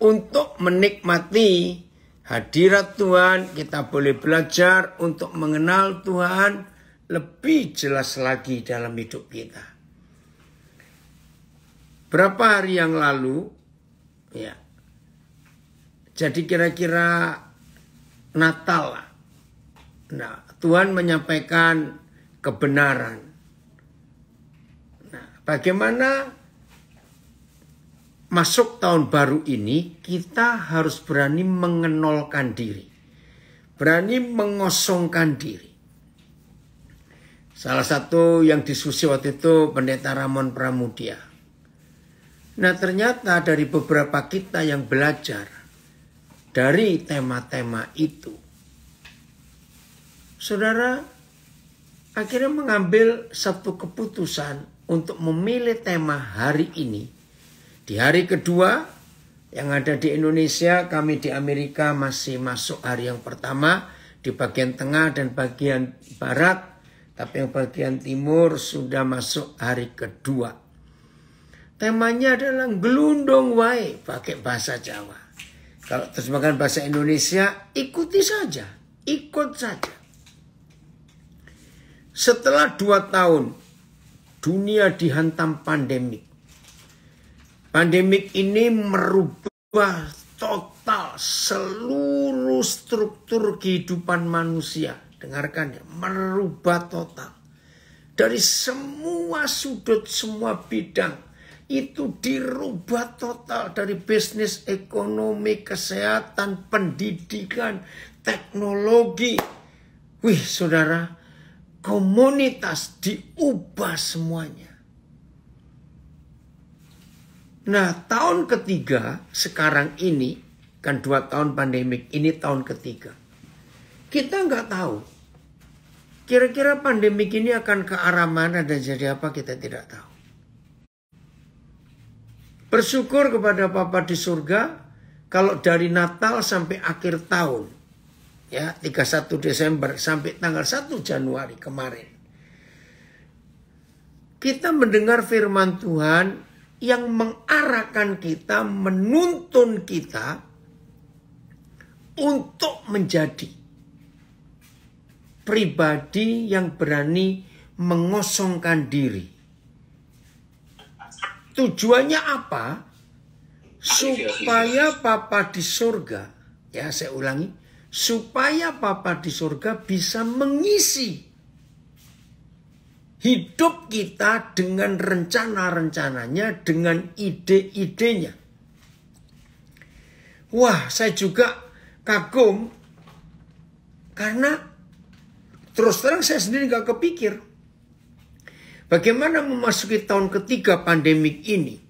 untuk menikmati hadirat Tuhan, kita boleh belajar untuk mengenal Tuhan lebih jelas lagi dalam hidup kita. Berapa hari yang lalu, ya, jadi kira-kira Natal lah. Nah, Tuhan menyampaikan kebenaran. Nah, bagaimana masuk tahun baru ini kita harus berani mengenolkan diri. Berani mengosongkan diri. Salah satu yang diskusi waktu itu Pendeta Ramon Pramudia. Nah, ternyata dari beberapa kita yang belajar dari tema-tema itu, saudara akhirnya mengambil satu keputusan untuk memilih tema hari ini. Di hari kedua yang ada di Indonesia, kami di Amerika masih masuk hari yang pertama di bagian tengah dan bagian barat, tapi yang bagian timur sudah masuk hari kedua. Temanya adalah gelundung wae, pakai bahasa Jawa. Kalau terjemahkan bahasa Indonesia, ikuti saja, ikut saja. Setelah 2 tahun, dunia dihantam pandemik. Pandemik ini merubah total seluruh struktur kehidupan manusia. Dengarkan ya, merubah total. Dari semua sudut, semua bidang. Itu dirubah total dari bisnis, ekonomi, kesehatan, pendidikan, teknologi. Wih saudara, komunitas diubah semuanya. Nah, tahun ketiga sekarang ini, kan 2 tahun pandemik, ini tahun ketiga. Kita nggak tahu. Kira-kira pandemik ini akan ke arah mana dan jadi apa, kita tidak tahu. Bersyukur kepada Bapa di surga, kalau dari Natal sampai akhir tahun, ya 31 Desember sampai tanggal 1 Januari kemarin, kita mendengar firman Tuhan yang mengarahkan kita, menuntun kita untuk menjadi pribadi yang berani mengosongkan diri. Tujuannya apa? Supaya Bapa di surga, ya saya ulangi, supaya Bapa di surga bisa mengisi hidup kita dengan rencana-rencananya, dengan ide-idenya. Wah, saya juga kagum karena terus terang saya sendiri gak kepikir. Bagaimana memasuki tahun ketiga pandemik ini?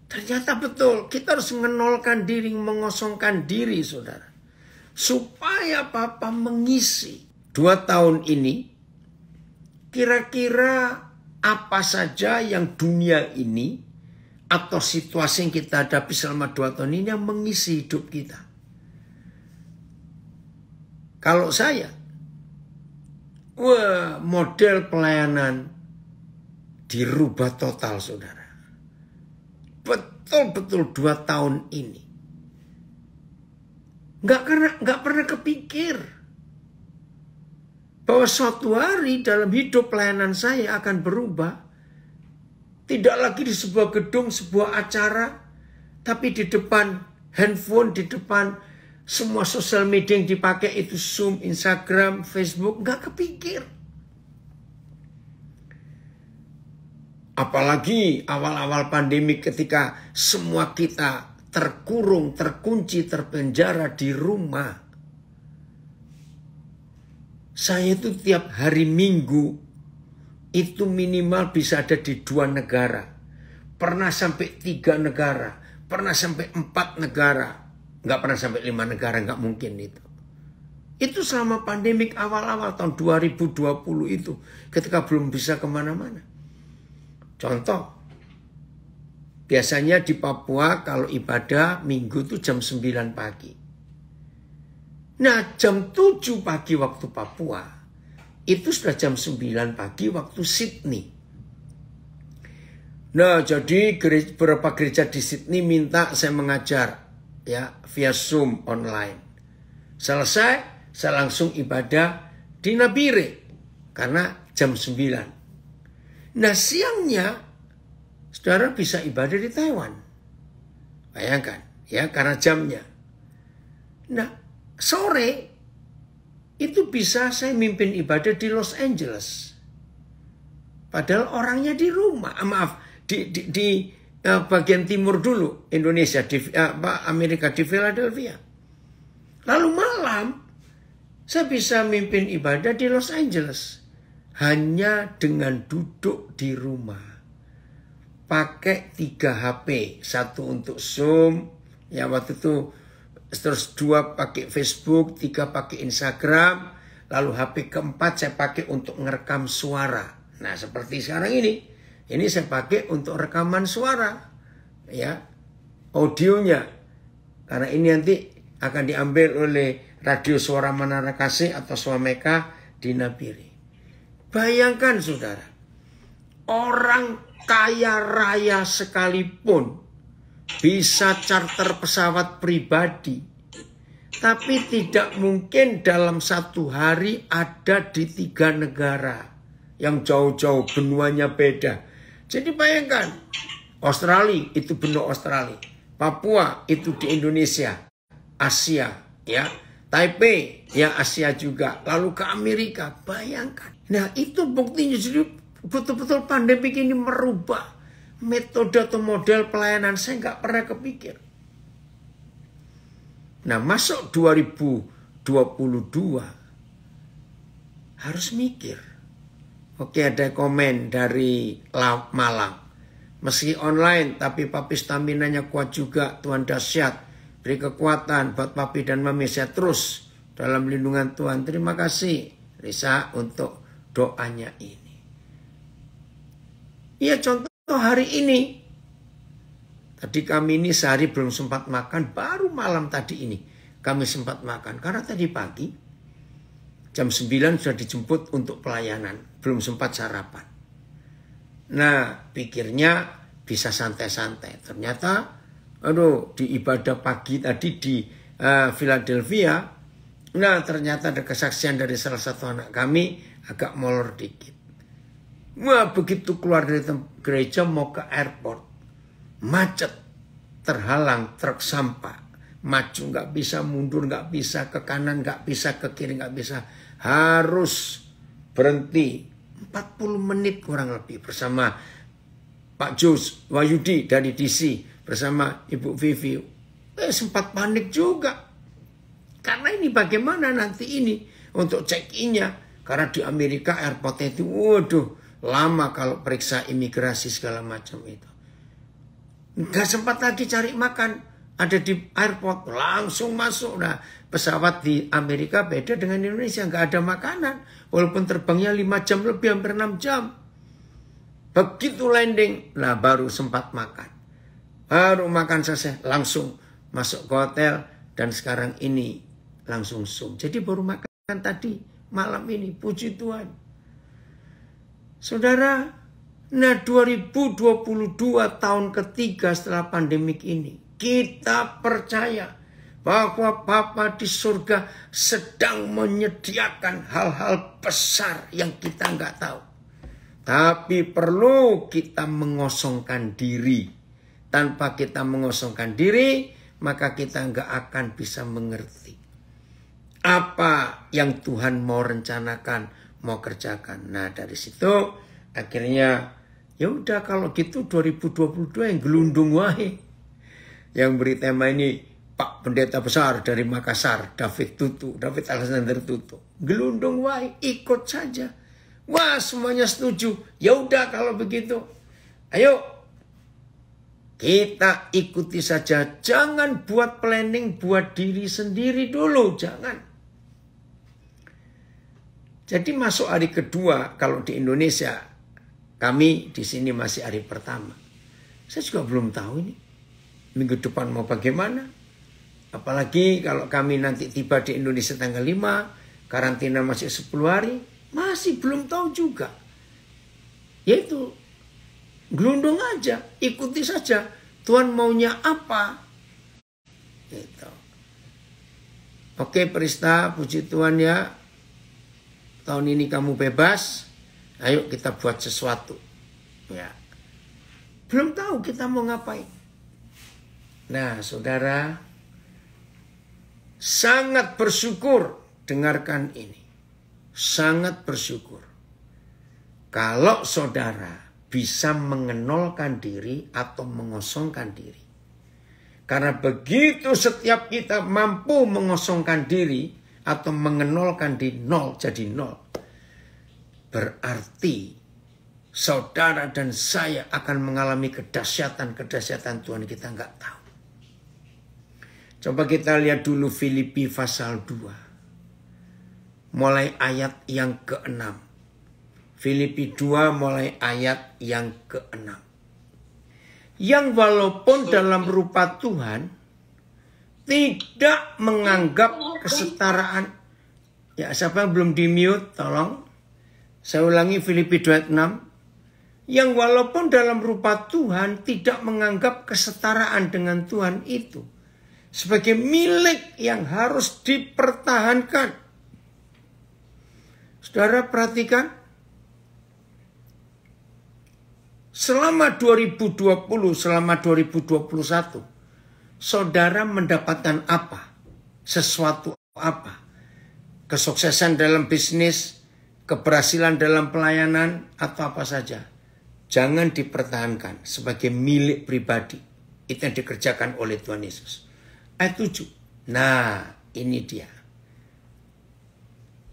Ternyata betul, kita harus mengenolkan diri, mengosongkan diri, saudara. Supaya Bapa mengisi 2 tahun ini, kira-kira apa saja yang dunia ini, atau situasi yang kita hadapi selama 2 tahun ini yang mengisi hidup kita. Kalau saya, model pelayanan dirubah total, saudara. Betul-betul 2 tahun ini. Nggak pernah kepikir bahwa suatu hari dalam hidup pelayanan saya akan berubah. Tidak lagi di sebuah gedung, sebuah acara, tapi di depan handphone, di depan semua sosial media yang dipakai itu Zoom, Instagram, Facebook. Nggak kepikir. Apalagi awal-awal pandemi ketika semua kita terkurung, terkunci, terpenjara di rumah. Saya itu tiap hari Minggu itu minimal bisa ada di 2 negara. Pernah sampai 3 negara. Pernah sampai 4 negara. Nggak pernah sampai 5 negara, nggak mungkin itu. Itu selama pandemik awal-awal tahun 2020 itu. Ketika belum bisa kemana-mana. Contoh, biasanya di Papua kalau ibadah Minggu itu jam 9 pagi. Nah, jam 7 pagi waktu Papua, itu sudah jam 9 pagi waktu Sydney. Nah, jadi beberapa gereja di Sydney minta saya mengajar ya via Zoom online. Selesai, saya langsung ibadah di Nabire karena jam 9. Nah, siangnya saudara bisa ibadah di Taiwan. Bayangkan ya, karena jamnya. Nah, sore itu bisa saya mimpin ibadah di Los Angeles. Padahal orangnya di rumah, di bagian timur dulu Indonesia, Amerika di Philadelphia. Lalu malam saya bisa mimpin ibadah di Los Angeles hanya dengan duduk di rumah, pakai 3 HP, 1 untuk Zoom, ya waktu itu, terus 2 pakai Facebook, 3 pakai Instagram, lalu HP keempat saya pakai untuk ngerekam suara. Nah, seperti sekarang ini saya pakai untuk rekaman suara, ya, audionya. Karena ini nanti akan diambil oleh Radio Suara Menara Kasih atau Swameka di Nabire. Bayangkan saudara, orang kaya raya sekalipun bisa charter pesawat pribadi, tapi tidak mungkin dalam 1 hari ada di 3 negara yang jauh-jauh, benuanya beda. Jadi bayangkan, Australia itu benua Australia, Papua itu di Indonesia, Asia, ya, Taipei, ya Asia juga, lalu ke Amerika, bayangkan. Nah, itu buktinya, jadi betul-betul pandemi ini merubah metode atau model pelayanan saya nggak pernah kepikir. Nah, masuk 2022 harus mikir. Oke, ada komen dari Malang. Meski online, tapi papi staminanya kuat juga. Tuhan dahsyat. Beri kekuatan buat papi dan mami, saya terus dalam lindungan Tuhan. Terima kasih Risa untuk doanya ini. Iya, contoh hari ini. Tadi kami ini sehari belum sempat makan. Baru malam tadi ini kami sempat makan. Karena tadi pagi jam 9 sudah dijemput untuk pelayanan. Belum sempat sarapan. Nah, pikirnya bisa santai-santai. Ternyata, di ibadah pagi tadi di Philadelphia, nah ternyata ada kesaksian dari salah satu anak kami agak molor dikit. Wah, begitu keluar dari gereja mau ke airport, macet, terhalang truk sampah. Maju nggak bisa, mundur nggak bisa, ke kanan nggak bisa, ke kiri nggak bisa. Harus berhenti 40 menit kurang lebih bersama Pak Jus Wahyudi dari DC bersama Ibu Vivi. Sempat panik juga. Karena ini bagaimana nanti ini untuk check-in-nya. Karena di Amerika airport itu waduh lama kalau periksa imigrasi segala macam itu. Nggak sempat lagi cari makan. Ada di airport langsung masuk. Nah, pesawat di Amerika beda dengan Indonesia. Nggak ada makanan. Walaupun terbangnya 5 jam lebih, hampir 6 jam. Begitu landing, nah baru sempat makan. Baru makan selesai, langsung masuk ke hotel. Dan sekarang ini langsung Zoom. Jadi baru makan tadi, malam ini, puji Tuhan. Saudara, nah 2022 tahun ketiga setelah pandemik ini. Kita percaya bahwa Bapa di surga sedang menyediakan hal-hal besar yang kita nggak tahu. Tapi perlu kita mengosongkan diri. Tanpa kita mengosongkan diri, maka kita nggak akan bisa mengerti apa yang Tuhan mau rencanakan, mau kerjakan. Nah, dari situ akhirnya ya udah kalau gitu 2022 yang gelundung wae. Yang beri tema ini Pak Pendeta Besar dari Makassar, David Alexander Tutu. Gelundung wae, ikut saja. Wah, semuanya setuju. Ya udah kalau begitu. Ayo kita ikuti saja. Jangan buat planning buat diri sendiri dulu, jangan. Jadi masuk hari kedua kalau di Indonesia, kami di sini masih hari pertama. Saya juga belum tahu ini minggu depan mau bagaimana. Apalagi kalau kami nanti tiba di Indonesia tanggal 5, karantina masih 10 hari, masih belum tahu juga. Yaitu Gelundung aja, ikuti saja. Tuhan maunya apa? Gitu. Oke Prista, puji Tuhan ya. Tahun ini kamu bebas. Ayo kita buat sesuatu. Ya. Belum tahu kita mau ngapain. Nah saudara, sangat bersyukur dengarkan ini. Sangat bersyukur. Kalau saudara bisa mengenolkan diri atau mengosongkan diri. Karena begitu setiap kita mampu mengosongkan diri atau mengenolkan di nol jadi nol. Berarti saudara dan saya akan mengalami kedahsyatan-kedahsyatan Tuhan kita nggak tahu. Coba kita lihat dulu Filipi pasal 2. Mulai ayat yang ke-6. Filipi 2 mulai ayat yang ke-6. Yang walaupun dalam rupa Tuhan tidak menganggap kesetaraan. Ya, siapa yang belum di-mute tolong. Saya ulangi Filipi 2 ayat 6. Yang walaupun dalam rupa Tuhan tidak menganggap kesetaraan dengan Tuhan itu sebagai milik yang harus dipertahankan. Saudara perhatikan. Selama 2020, selama 2021, saudara mendapatkan apa? Sesuatu apa? Kesuksesan dalam bisnis, keberhasilan dalam pelayanan, atau apa saja. Jangan dipertahankan sebagai milik pribadi. Itu yang dikerjakan oleh Tuhan Yesus. Ayat 7. Nah, ini dia.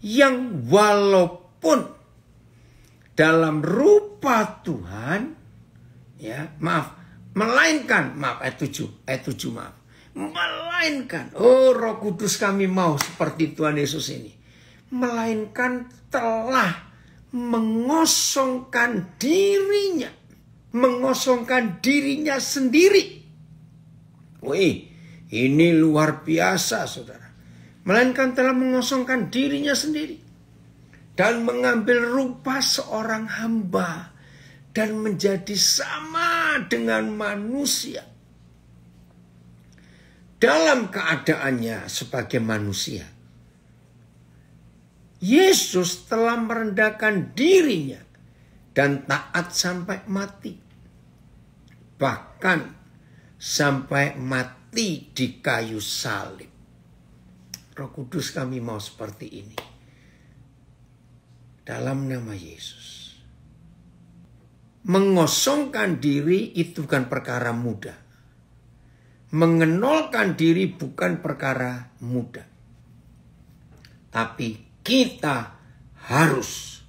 Yang walaupun dalam rupa Tuhan, ya melainkan, ayat 7 maaf. Melainkan, Roh Kudus kami mau seperti Tuhan Yesus ini. Melainkan telah mengosongkan dirinya. Mengosongkan dirinya sendiri. Wih, ini luar biasa saudara. Melainkan telah mengosongkan dirinya sendiri. Dan mengambil rupa seorang hamba. Dan menjadi sama dengan manusia. Dalam keadaannya sebagai manusia. Yesus telah merendahkan dirinya. Dan taat sampai mati. Bahkan sampai mati di kayu salib. Roh Kudus kami mau seperti ini. Dalam nama Yesus. Mengosongkan diri itu bukan perkara mudah. Mengenolkan diri bukan perkara mudah. Tapi kita harus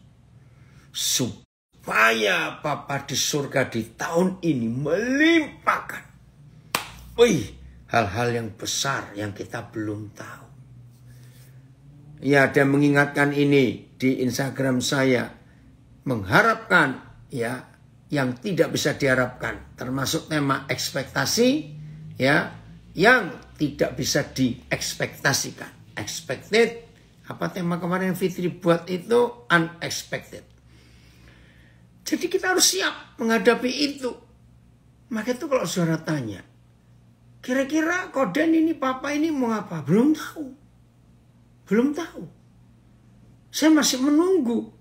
supaya Bapa di surga di tahun ini melimpahkan. Hal-hal yang besar yang kita belum tahu. Ya, dan mengingatkan ini di Instagram saya, mengharapkan ya yang tidak bisa diharapkan, termasuk tema ekspektasi ya yang tidak bisa diekspektasikan. Expected, apa tema kemarin Fitri buat itu, unexpected. Jadi kita harus siap menghadapi itu. Maka itu kalau saudara tanya, kira-kira Koden ini Papa ini mau apa? Belum tahu. Belum tahu. Saya masih menunggu.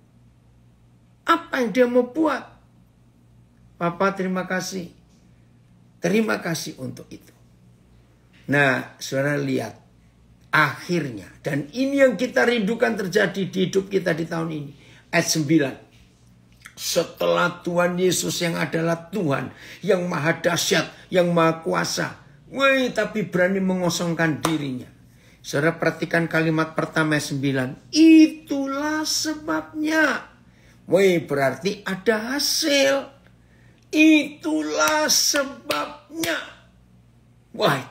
Apa yang dia mau buat. Papa terima kasih. Terima kasih untuk itu. Nah, saudara lihat. Akhirnya. Dan ini yang kita rindukan terjadi di hidup kita di tahun ini. Ayat 9. Setelah Tuhan Yesus yang adalah Tuhan. Yang maha dahsyat. Yang maha kuasa. Tapi berani mengosongkan dirinya. Saudara perhatikan kalimat pertama 9. Itulah sebabnya. Berarti ada hasil. Itulah sebabnya.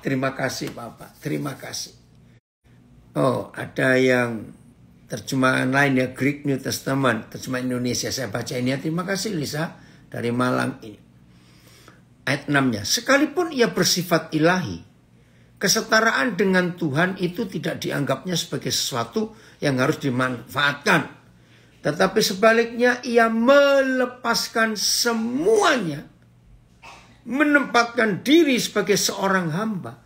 Terima kasih Bapak. Terima kasih. Ada yang terjemahan lain ya. Greek New Testament. Terjemahan Indonesia. Saya baca ini ya. Terima kasih Lisa. Dari Malang ini. Ayat 6-nya. Sekalipun ia bersifat ilahi. Kesetaraan dengan Tuhan itu tidak dianggapnya sebagai sesuatu yang harus dimanfaatkan. Tetapi sebaliknya ia melepaskan semuanya, menempatkan diri sebagai seorang hamba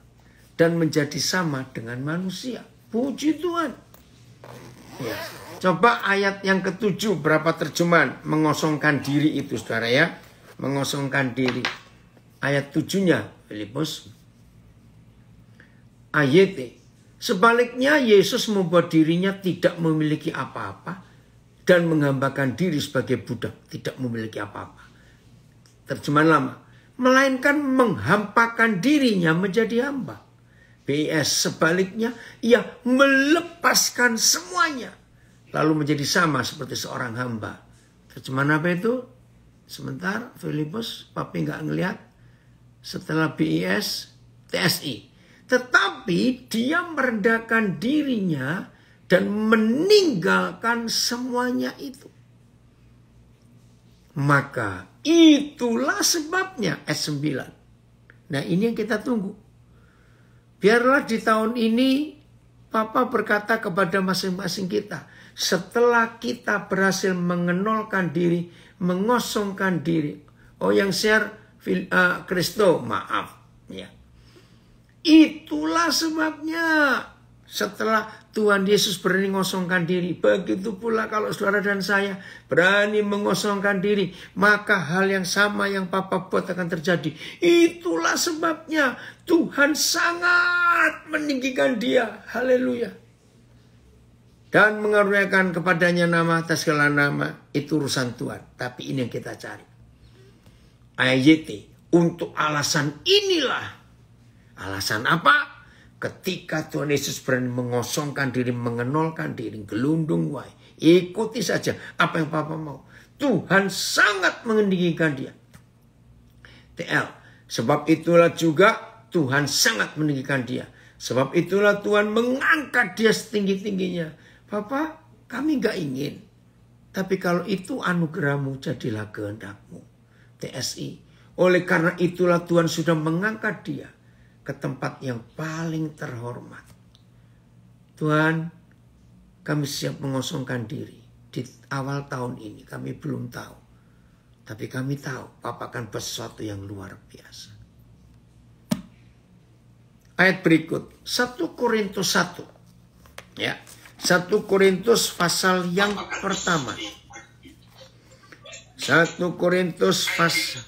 dan menjadi sama dengan manusia. Puji Tuhan. Ya. Coba ayat yang ke-7, berapa terjemahan mengosongkan diri itu, saudara ya. Mengosongkan diri. Ayat 7-nya, Filipus. Ayat. Sebaliknya Yesus membuat dirinya tidak memiliki apa-apa dan menghambakan diri sebagai budak, tidak memiliki apa-apa. Terjemahan lama. Melainkan menghampakan dirinya menjadi hamba. BIS sebaliknya ia melepaskan semuanya lalu menjadi sama seperti seorang hamba. Terjemahan apa itu? Sebentar, Filipus, papi nggak ngelihat. Setelah BIS, TSI. Tetapi dia merendahkan dirinya dan meninggalkan semuanya itu. Maka itulah sebabnya ayat 9. Nah, ini yang kita tunggu. Biarlah di tahun ini Papa berkata kepada masing-masing kita, setelah kita berhasil mengenolkan diri, mengosongkan diri. Oh, yang share Kristo, maaf ya. Itulah sebabnya setelah Tuhan Yesus berani mengosongkan diri, begitu pula kalau saudara dan saya berani mengosongkan diri, maka hal yang sama yang Papa buat akan terjadi. Itulah sebabnya Tuhan sangat meninggikan dia. Haleluya. Dan mengaruniakan kepadanya nama atas segala nama. Itu urusan Tuhan. Tapi ini yang kita cari. Ayat untuk alasan inilah. Alasan apa? Ketika Tuhan Yesus berani mengosongkan diri, mengenolkan diri, gelundung wae. Ikuti saja apa yang Papa mau. Tuhan sangat meninggikan dia. TL. Sebab itulah juga Tuhan sangat meninggikan dia. Sebab itulah Tuhan mengangkat dia setinggi-tingginya. Papa, kami gak ingin. Tapi kalau itu anugerahmu, jadilah kehendakmu. TSI. Oleh karena itulah Tuhan sudah mengangkat dia ke tempat yang paling terhormat. Tuhan, kami siap mengosongkan diri. Di awal tahun ini kami belum tahu. Tapi kami tahu Papa akan buat sesuatu yang luar biasa. Ayat berikut. 1 Korintus 1. Ya. 1 Korintus pasal yang pertama. 1 Korintus pasal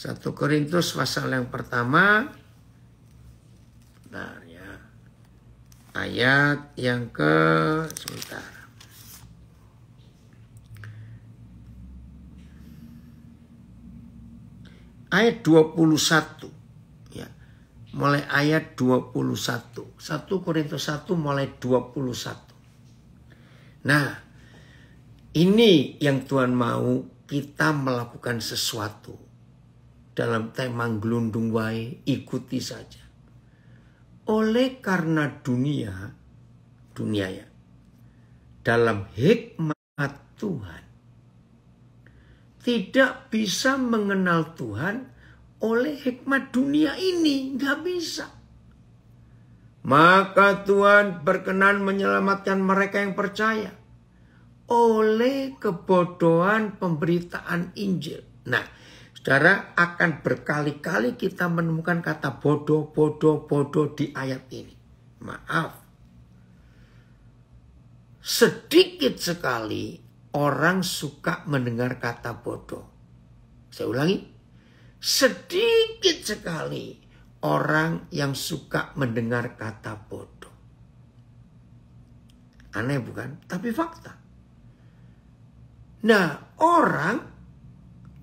1 Korintus pasal yang pertama. Bentar ya. Ayat yang sebentar. Ayat 21. Ya. Mulai ayat 21. 1 Korintus 1 mulai 21. Nah, ini yang Tuhan mau, kita melakukan sesuatu. Dalam tema gelundung wae, ikuti saja. Oleh karena dunia ya, dalam hikmat Tuhan, tidak bisa mengenal Tuhan oleh hikmat dunia ini. Gak bisa. Maka Tuhan berkenan menyelamatkan mereka yang percaya oleh kebodohan pemberitaan Injil. Nah, saudara, akan berkali-kali kita menemukan kata bodoh di ayat ini. Maaf. Sedikit sekali orang suka mendengar kata bodoh. Saya ulangi. Sedikit sekali orang yang suka mendengar kata bodoh. Aneh bukan? Tapi fakta. Nah, orang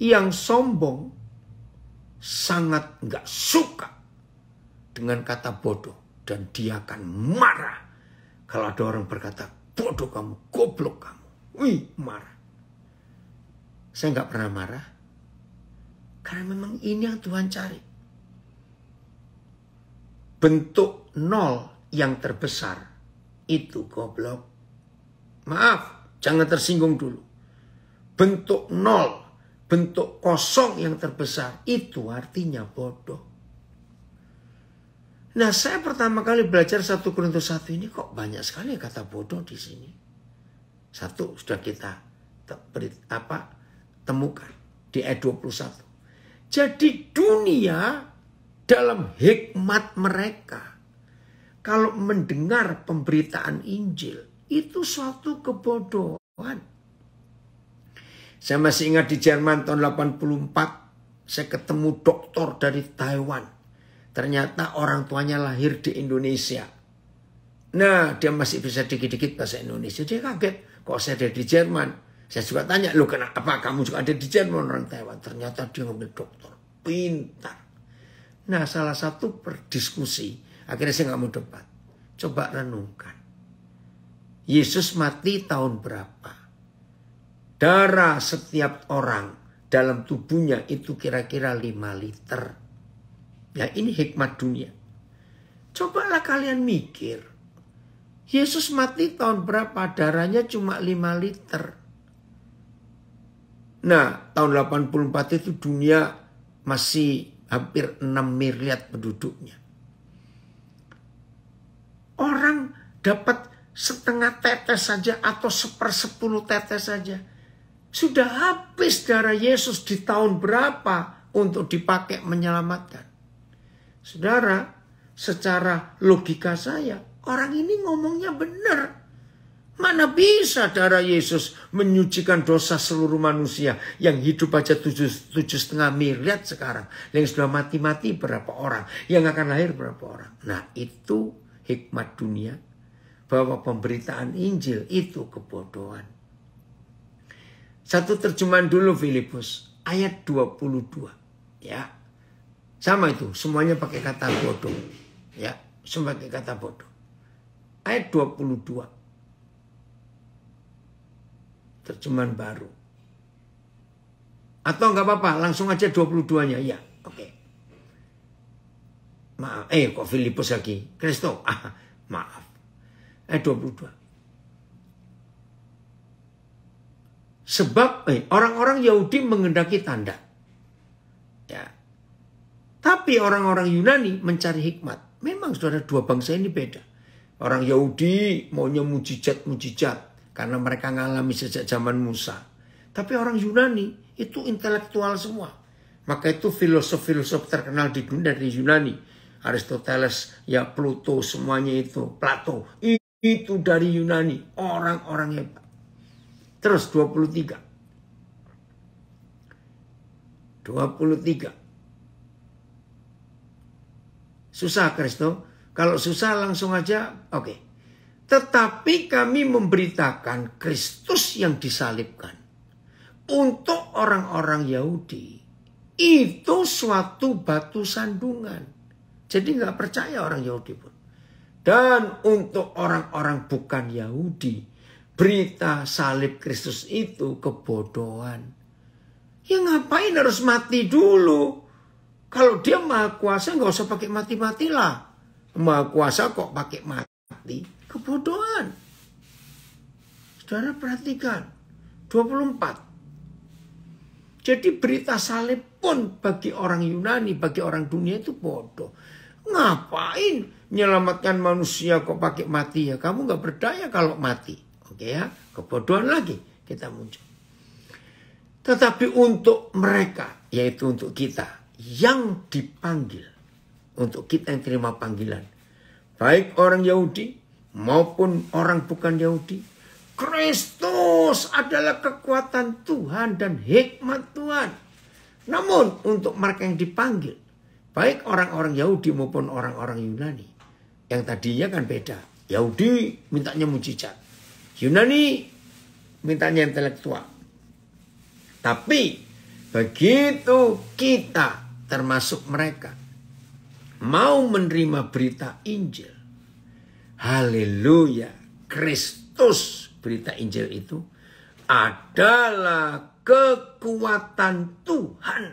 yang sombong sangat gak suka dengan kata bodoh. Dan dia akan marah kalau ada orang berkata, bodoh kamu, goblok kamu. Wih, marah. Saya gak pernah marah. Karena memang ini yang Tuhan cari. Bentuk nol yang terbesar itu goblok. Maaf, jangan tersinggung dulu. Bentuk nol, bentuk kosong yang terbesar itu artinya bodoh. Nah, saya pertama kali belajar 1 Korintus 1 ini kok banyak sekali kata bodoh di sini. Satu sudah kita temukan di ayat 21. Jadi dunia dalam hikmat mereka, kalau mendengar pemberitaan Injil, itu suatu kebodohan. Saya masih ingat di Jerman tahun 84, saya ketemu dokter dari Taiwan. Ternyata orang tuanya lahir di Indonesia. Nah, dia masih bisa dikit-dikit bahasa Indonesia. Dia kaget, kok saya ada di Jerman. Saya juga tanya, loh kenapa kamu juga ada di Jerman orang Taiwan? Ternyata dia ngambil dokter, pintar. Nah, salah satu berdiskusi, akhirnya saya nggak mau debat. Coba renungkan. Yesus mati tahun berapa? Darah setiap orang dalam tubuhnya itu kira-kira 5 liter. Ya, ini hikmat dunia. Cobalah kalian mikir. Yesus mati tahun berapa? Darahnya cuma 5 liter. Nah, tahun 84 itu dunia masih hampir 6 miliar penduduknya. Orang dapat setengah tetes saja atau 1/10 tetes saja. Sudah habis darah Yesus di tahun berapa untuk dipakai menyelamatkan. Saudara, secara logika saya, orang ini ngomongnya benar. Mana bisa darah Yesus menyucikan dosa seluruh manusia yang hidup aja 7,5 miliar sekarang. Yang sudah mati-mati berapa orang, yang akan lahir berapa orang. Nah, itu hikmat dunia, bahwa pemberitaan Injil itu kebodohan. Satu terjemahan dulu Filipus ayat 22. Ya. Sama itu, semuanya pakai kata bodoh. Ya, semua pakai kata bodoh. Ayat 22. Terjemahan baru. Atau enggak apa-apa, langsung aja 22-nya. Ya, oke. Maaf, kok Filipus lagi? Kristo, maaf. Ayat 22. Sebab orang-orang Yahudi menghendaki tanda. Ya. Tapi orang-orang Yunani mencari hikmat. Memang saudara, dua bangsa ini beda. Orang Yahudi maunya mujizat-mujizat. Karena mereka ngalami sejak zaman Musa. Tapi orang Yunani itu intelektual semua. Maka itu filosof-filosof terkenal di dunia dari Yunani. Aristoteles, ya Plato, semuanya itu. Plato, itu dari Yunani. Orang-orang hebat. Terus 23. 23. Susah Kristo. Kalau susah langsung aja, oke. Tetapi kami memberitakan Kristus yang disalibkan. Untuk orang-orang Yahudi. Itu suatu batu sandungan. Jadi nggak percaya orang Yahudi pun. Dan untuk orang-orang bukan Yahudi. Berita salib Kristus itu kebodohan. Ya ngapain harus mati dulu? Kalau dia maha kuasa nggak usah pakai mati-matilah. Maha kuasa kok pakai mati? Kebodohan. Saudara perhatikan. 24. Jadi berita salib pun bagi orang Yunani, bagi orang dunia itu bodoh. Ngapain menyelamatkan manusia kok pakai mati ya? Kamu nggak berdaya kalau mati. Oke ya, kebodohan lagi kita muncul. Tetapi untuk mereka, yaitu untuk kita yang dipanggil, untuk kita yang terima panggilan, baik orang Yahudi maupun orang bukan Yahudi, Kristus adalah kekuatan Tuhan dan hikmat Tuhan. Namun untuk mereka yang dipanggil, baik orang-orang Yahudi maupun orang-orang Yunani, yang tadinya kan beda. Yahudi mintanya mujizat. Yunani mintanya intelektual. Tapi begitu kita termasuk mereka mau menerima berita Injil. Haleluya. Kristus, berita Injil itu adalah kekuatan Tuhan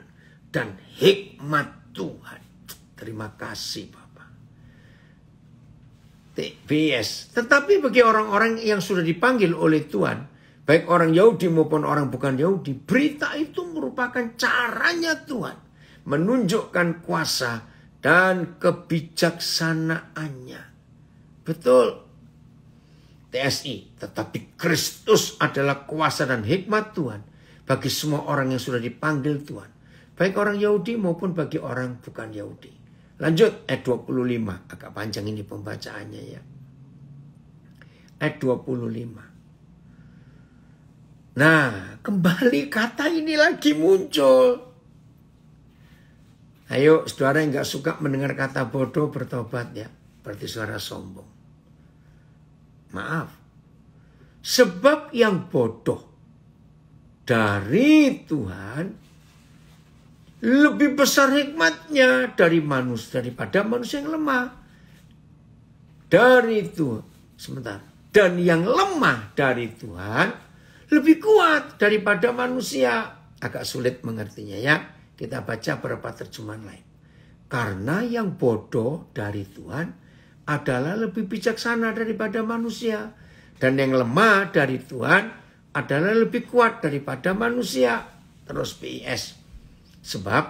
dan hikmat Tuhan. Terima kasih Bapak. TBS. Tetapi bagi orang-orang yang sudah dipanggil oleh Tuhan, baik orang Yahudi maupun orang bukan Yahudi, berita itu merupakan caranya Tuhan menunjukkan kuasa dan kebijaksanaannya. Betul. TSI, tetapi Kristus adalah kuasa dan hikmat Tuhan bagi semua orang yang sudah dipanggil Tuhan. Baik orang Yahudi maupun bagi orang bukan Yahudi. Lanjut ayat 25. Agak panjang ini pembacaannya ya. Ayat 25. Nah, kembali kata ini lagi muncul. Ayo, saudara yang gak suka mendengar kata bodoh bertobat ya. Berarti saudara sombong. Maaf. Sebab yang bodoh dari Tuhan lebih besar hikmatnya daripada manusia yang lemah. Dari Tuhan. Sebentar. Dan yang lemah dari Tuhan lebih kuat daripada manusia. Agak sulit mengertinya ya. Kita baca beberapa terjemahan lain. Karena yang bodoh dari Tuhan adalah lebih bijaksana daripada manusia. Dan yang lemah dari Tuhan adalah lebih kuat daripada manusia. Terus PIS. Sebab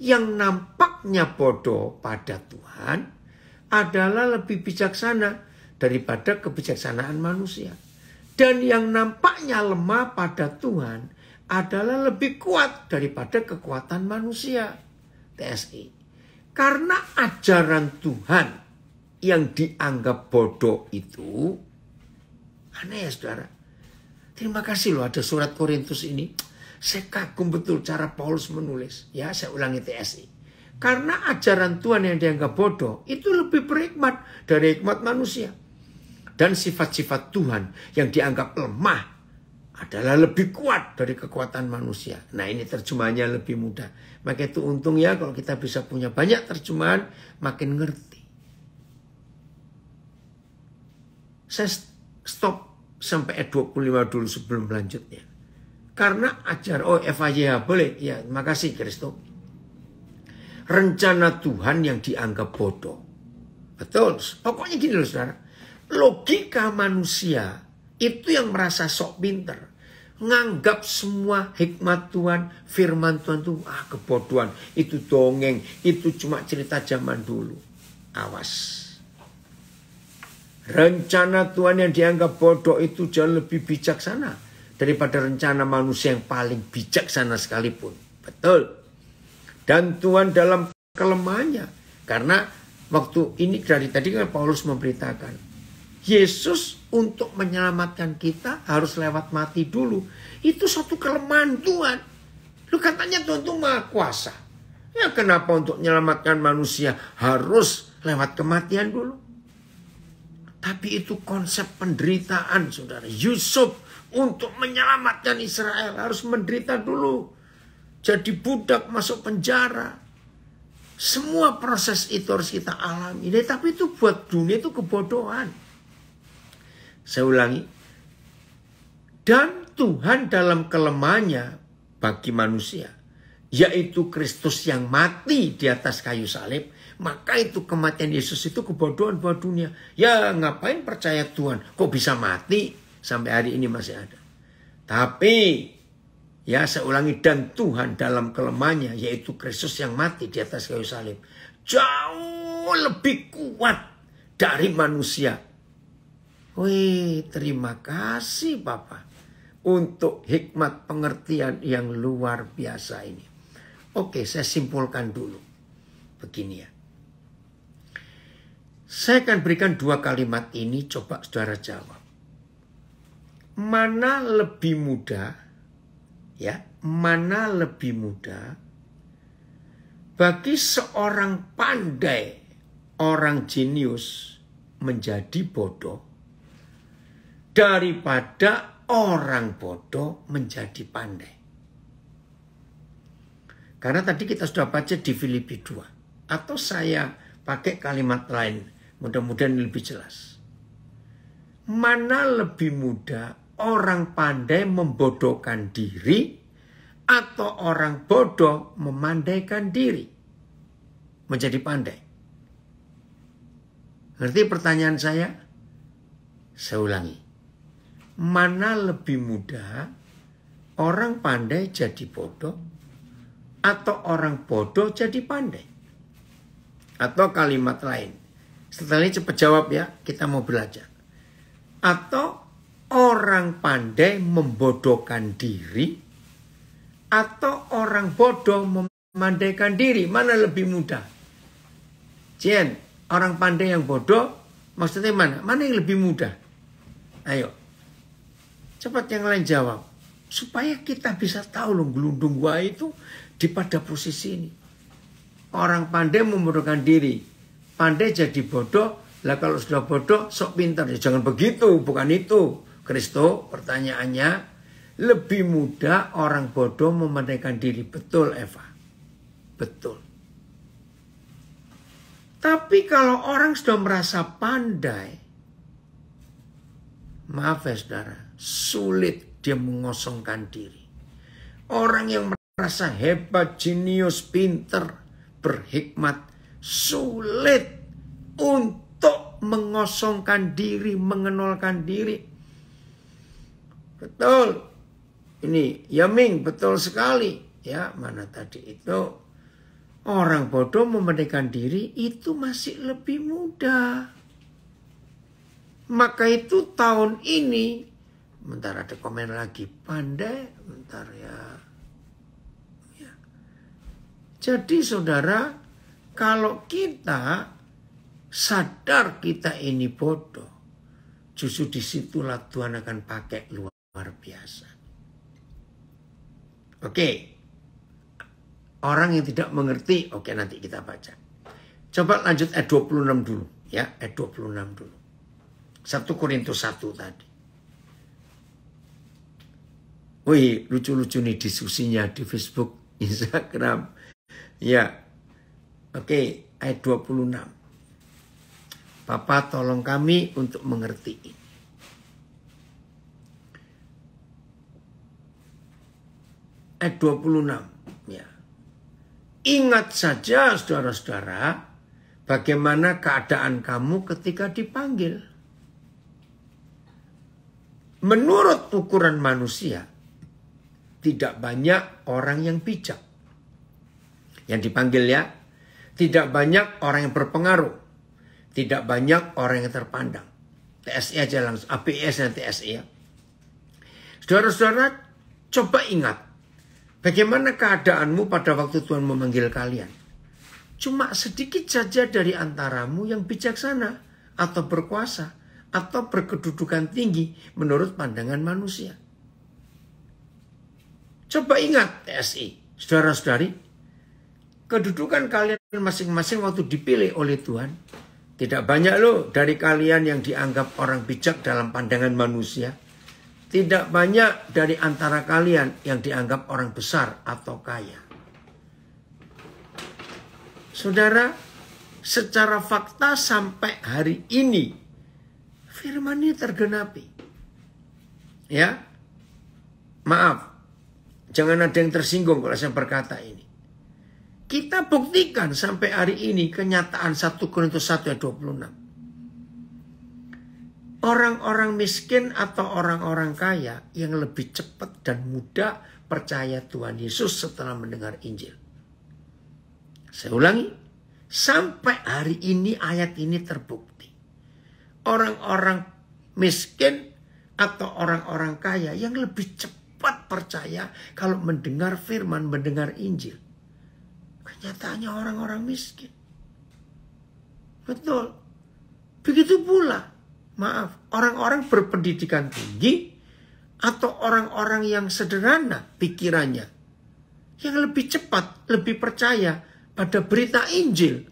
yang nampaknya bodoh pada Tuhan adalah lebih bijaksana daripada kebijaksanaan manusia. Dan yang nampaknya lemah pada Tuhan adalah lebih kuat daripada kekuatan manusia. TSI. Karena ajaran Tuhan yang dianggap bodoh itu aneh ya saudara. Terima kasih loh ada surat Korintus ini. Saya kagum betul cara Paulus menulis. Ya saya ulangi TSI. Karena ajaran Tuhan yang dianggap bodoh itu lebih berhikmat dari hikmat manusia. Dan sifat-sifat Tuhan yang dianggap lemah adalah lebih kuat dari kekuatan manusia. Nah ini terjemahannya lebih mudah. Maka itu untung ya kalau kita bisa punya banyak terjemahan makin ngerti. Saya stop sampai ayat 25 dulu sebelum lanjutnya. Karena FAYH boleh. Ya terima kasih Kristo. Rencana Tuhan yang dianggap bodoh. Betul. Pokoknya gini loh saudara. Logika manusia itu yang merasa sok pinter. Nganggap semua hikmat Tuhan, firman Tuhan itu kebodohan. Itu dongeng, itu cuma cerita zaman dulu. Awas. Rencana Tuhan yang dianggap bodoh itu jauh lebih bijaksana daripada rencana manusia yang paling bijaksana sekalipun. Betul. Dan Tuhan dalam kelemahannya. Karena waktu ini dari tadi kan Paulus memberitakan. Yesus untuk menyelamatkan kita harus lewat mati dulu. Itu suatu kelemahan Tuhan. Lu katanya Tuhan itu maha kuasa. Ya kenapa untuk menyelamatkan manusia harus lewat kematian dulu? Tapi itu konsep penderitaan saudara. Yusuf untuk menyelamatkan Israel harus menderita dulu. Jadi budak masuk penjara. Semua proses itu harus kita alami. Tapi itu buat dunia itu kebodohan. Saya ulangi. Dan Tuhan dalam kelemahannya bagi manusia. Yaitu Kristus yang mati di atas kayu salib. Maka itu kematian Yesus itu kebodohan buat dunia. Ya ngapain percaya Tuhan. Kok bisa mati? Sampai hari ini masih ada. Tapi ya saya ulangi. Dan Tuhan dalam kelemahannya. Yaitu Kristus yang mati di atas kayu salib. Jauh lebih kuat dari manusia. Wih, terima kasih Bapak untuk hikmat pengertian yang luar biasa ini. Oke, saya simpulkan dulu. Begini ya. Saya akan berikan dua kalimat ini, coba saudara jawab. Mana lebih mudah, ya, mana lebih mudah bagi seorang pandai, orang jenius menjadi bodoh, daripada orang bodoh menjadi pandai. Karena tadi kita sudah baca di Filipi 2. Atau saya pakai kalimat lain. Mudah-mudahan lebih jelas. Mana lebih mudah orang pandai membodohkan diri atau orang bodoh memandaikan diri menjadi pandai? Ngerti pertanyaan saya? Saya ulangi. Mana lebih mudah orang pandai jadi bodoh atau orang bodoh jadi pandai? Atau kalimat lain. Setelah ini cepat jawab ya, kita mau belajar. Atau orang pandai membodohkan diri, atau orang bodoh memandaikan diri. Mana lebih mudah? Jen, orang pandai yang bodoh, maksudnya mana? Mana yang lebih mudah? Ayo, cepat yang lain jawab. Supaya kita bisa tahu loh, gelundung gua itu di pada posisi ini. Orang pandai membodohkan diri. Pandai jadi bodoh. Lah kalau sudah bodoh, sok pintar. Ya jangan begitu, bukan itu. Kristo, pertanyaannya, lebih mudah orang bodoh memandaikan diri. Betul, Eva? Betul. Tapi kalau orang sudah merasa pandai, maaf ya saudara, sulit dia mengosongkan diri. Orang yang merasa hebat, jenius, pinter, berhikmat, sulit untuk mengosongkan diri, mengenolkan diri. Betul. Ini Yaming, betul sekali. Ya, mana tadi itu? Orang bodoh memandaikan diri itu masih lebih mudah. Maka itu tahun ini, bentar ada komen lagi, pandai, bentar ya. Jadi saudara, kalau kita sadar kita ini bodoh, justru disitulah Tuhan akan pakai luar biasa. Oke, orang yang tidak mengerti, oke nanti kita baca. Coba lanjut ayat 26 dulu, ya ayat 26 dulu. 1 Korintus 1 tadi. Wih, lucu-lucu nih diskusinya di Facebook, Instagram. Ya, oke, ayat 26. Papa tolong kami untuk mengerti ini. Ayat 26. Ya. Ingat saja saudara-saudara, bagaimana keadaan kamu ketika dipanggil. Menurut ukuran manusia, tidak banyak orang yang bijak yang dipanggil ya. Tidak banyak orang yang berpengaruh. Tidak banyak orang yang terpandang. TSI aja langsung. APS dan TSI ya. Saudara-saudara, coba ingat. Bagaimana keadaanmu pada waktu Tuhan memanggil kalian. Cuma sedikit saja dari antaramu yang bijaksana. Atau berkuasa. Atau berkedudukan tinggi menurut pandangan manusia. Coba ingat TSI. Saudara-saudari. Kedudukan kalian masing-masing waktu dipilih oleh Tuhan. Tidak banyak loh dari kalian yang dianggap orang bijak dalam pandangan manusia. Tidak banyak dari antara kalian yang dianggap orang besar atau kaya. Saudara, secara fakta sampai hari ini, firman ini tergenapi. Ya, maaf, jangan ada yang tersinggung kalau saya berkata ini. Kita buktikan sampai hari ini kenyataan 1 Korintus 1 ayat 26. Orang-orang miskin atau orang-orang kaya yang lebih cepat dan mudah percaya Tuhan Yesus setelah mendengar Injil. Saya ulangi, sampai hari ini ayat ini terbukti. Orang-orang miskin atau orang-orang kaya yang lebih cepat percaya kalau mendengar firman, mendengar Injil. Kenyataannya orang-orang miskin. Betul. Begitu pula, maaf, orang-orang berpendidikan tinggi atau orang-orang yang sederhana pikirannya. Yang lebih cepat, lebih percaya pada berita Injil.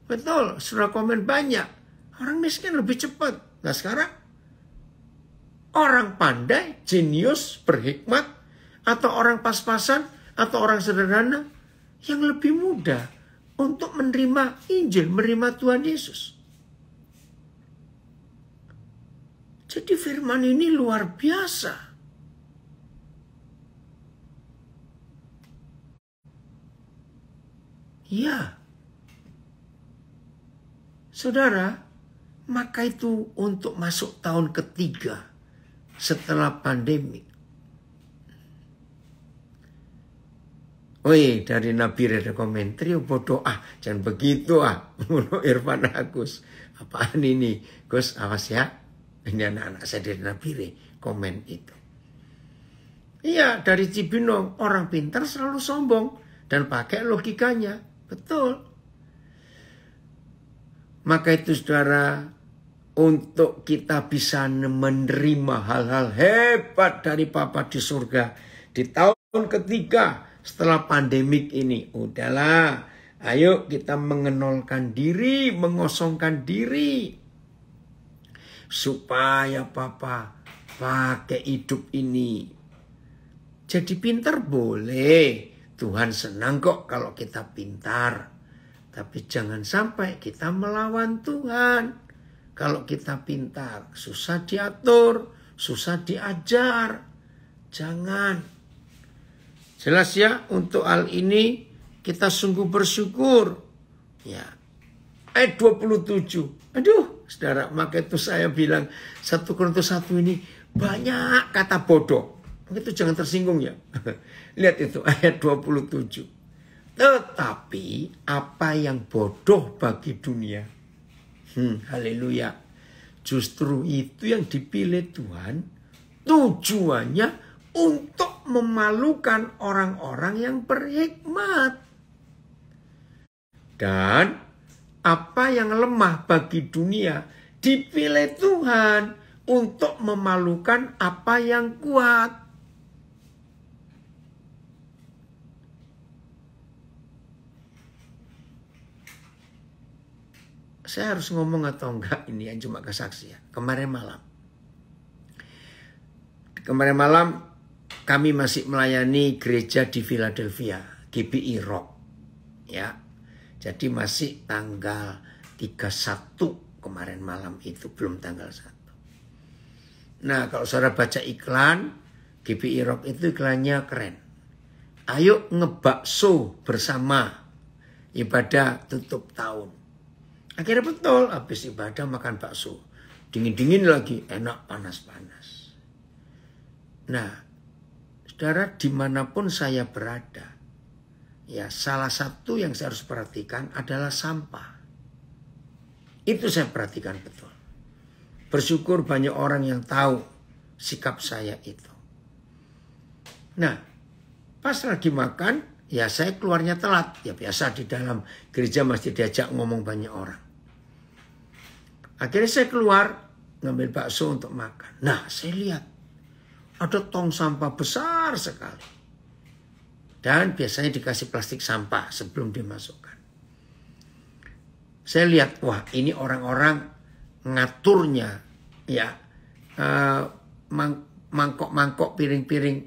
Betul, sudah komen banyak. Orang miskin lebih cepat. Nah sekarang, orang pandai, jenius, berhikmat, atau orang pas-pasan, atau orang sederhana, yang lebih mudah untuk menerima Injil, menerima Tuhan Yesus. Jadi firman ini luar biasa. Ya. Saudara, maka itu untuk masuk tahun ketiga setelah pandemi. Woi, dari Nabi ada komen, trio bodoh, jangan begitu Menurut Irfan Agus. Apaan ini? Gus, awas ya. Ini anak-anak saya dari Nabi komen itu. Iya, dari Cibinong, orang pintar selalu sombong dan pakai logikanya. Betul. Maka itu saudara, untuk kita bisa menerima hal-hal hebat dari Bapa di surga di tahun ketiga setelah pandemik ini, udahlah, ayo kita mengenolkan diri, mengosongkan diri. Supaya Papa pakai hidup ini. Jadi pintar boleh. Tuhan senang kok kalau kita pintar. Tapi jangan sampai kita melawan Tuhan. Kalau kita pintar, susah diatur, susah diajar. Jangan. Jelas ya, untuk hal ini kita sungguh bersyukur. Ya. Ayat 27. Aduh, saudara, maka itu saya bilang 1 Korintus 1 ini banyak kata bodoh. Maka itu jangan tersinggung ya. Lihat itu ayat 27. Tetapi apa yang bodoh bagi dunia. Haleluya. Justru itu yang dipilih Tuhan. Tujuannya untuk memalukan orang-orang yang berhikmat. Dan apa yang lemah bagi dunia dipilih Tuhan untuk memalukan apa yang kuat. Saya harus ngomong atau enggak ini yang cuma kesaksian. Kemarin malam kami masih melayani gereja di Philadelphia, GBI Rock. Ya. Jadi masih tanggal 31 kemarin malam itu, belum tanggal 1. Nah, kalau saudara baca iklan, GBI Rock itu iklannya keren. Ayo ngebakso bersama ibadah tutup tahun. Akhirnya betul, habis ibadah makan bakso. Dingin-dingin lagi, enak panas-panas. Nah, saudara, dimanapun saya berada, ya salah satu yang saya harus perhatikan adalah sampah. Itu saya perhatikan betul. Bersyukur banyak orang yang tahu sikap saya itu. Nah, pas lagi makan, ya saya keluarnya telat. Ya biasa di dalam gereja masih diajak ngomong banyak orang. Akhirnya saya keluar ngambil bakso untuk makan. Nah, saya lihat ada tong sampah besar sekali. Dan biasanya dikasih plastik sampah sebelum dimasukkan. Saya lihat, wah ini orang-orang ngaturnya, ya mangkok-mangkok piring-piring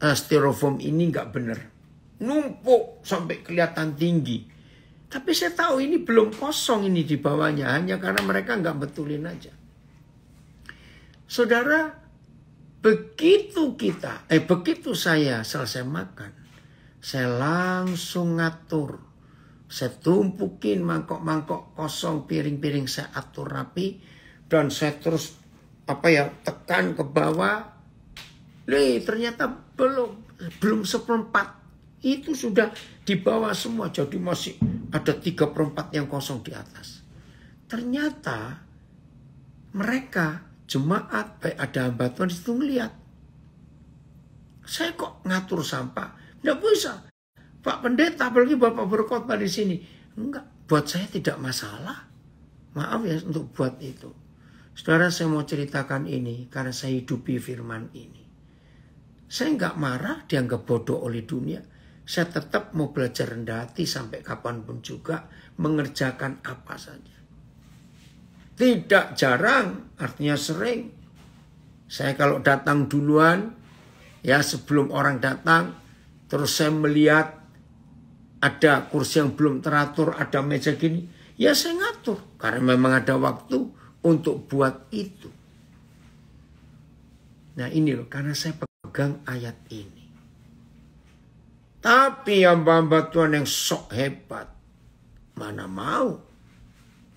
styrofoam ini nggak benar. Numpuk sampai kelihatan tinggi. Tapi saya tahu ini belum kosong ini di bawahnya. Hanya karena mereka nggak betulin aja. Saudara, begitu saya selesai makan, saya langsung ngatur. Saya tumpukin mangkok-mangkok kosong, piring-piring saya atur rapi. Dan saya terus tekan ke bawah. Ternyata belum 1/4. Itu sudah di bawah semua. Jadi masih ada 3/4 yang kosong di atas. Ternyata mereka jemaat baik ada hamba Tuhan itu ngeliat. Saya kok ngatur sampah? Nggak bisa. Pak Pendeta, apalagi Bapak berkhotbah di sini. Enggak, buat saya tidak masalah. Maaf ya untuk buat itu. Saudara, saya mau ceritakan ini karena saya hidupi firman ini. Saya nggak marah dianggap bodoh oleh dunia. Saya tetap mau belajar rendah hati sampai kapanpun juga mengerjakan apa saja. Tidak jarang, artinya sering. Saya kalau datang duluan, ya sebelum orang datang, terus saya melihat ada kursi yang belum teratur, ada meja gini, ya saya ngatur. Karena memang ada waktu untuk buat itu. Nah ini loh, karena saya pegang ayat ini. Tapi hamba-hamba Tuhan yang sok hebat, mana mau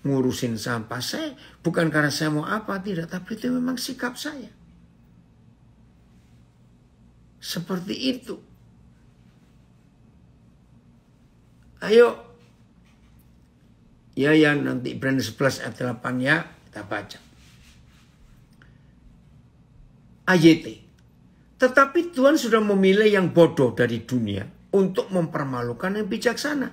ngurusin sampah saya. Bukan karena saya mau apa, tidak. Tapi itu memang sikap saya. Seperti itu. Ayo. Ya nanti Ibrani 11 ayat 8 ya kita baca. AYT. Tetapi Tuhan sudah memilih yang bodoh dari dunia untuk mempermalukan yang bijaksana.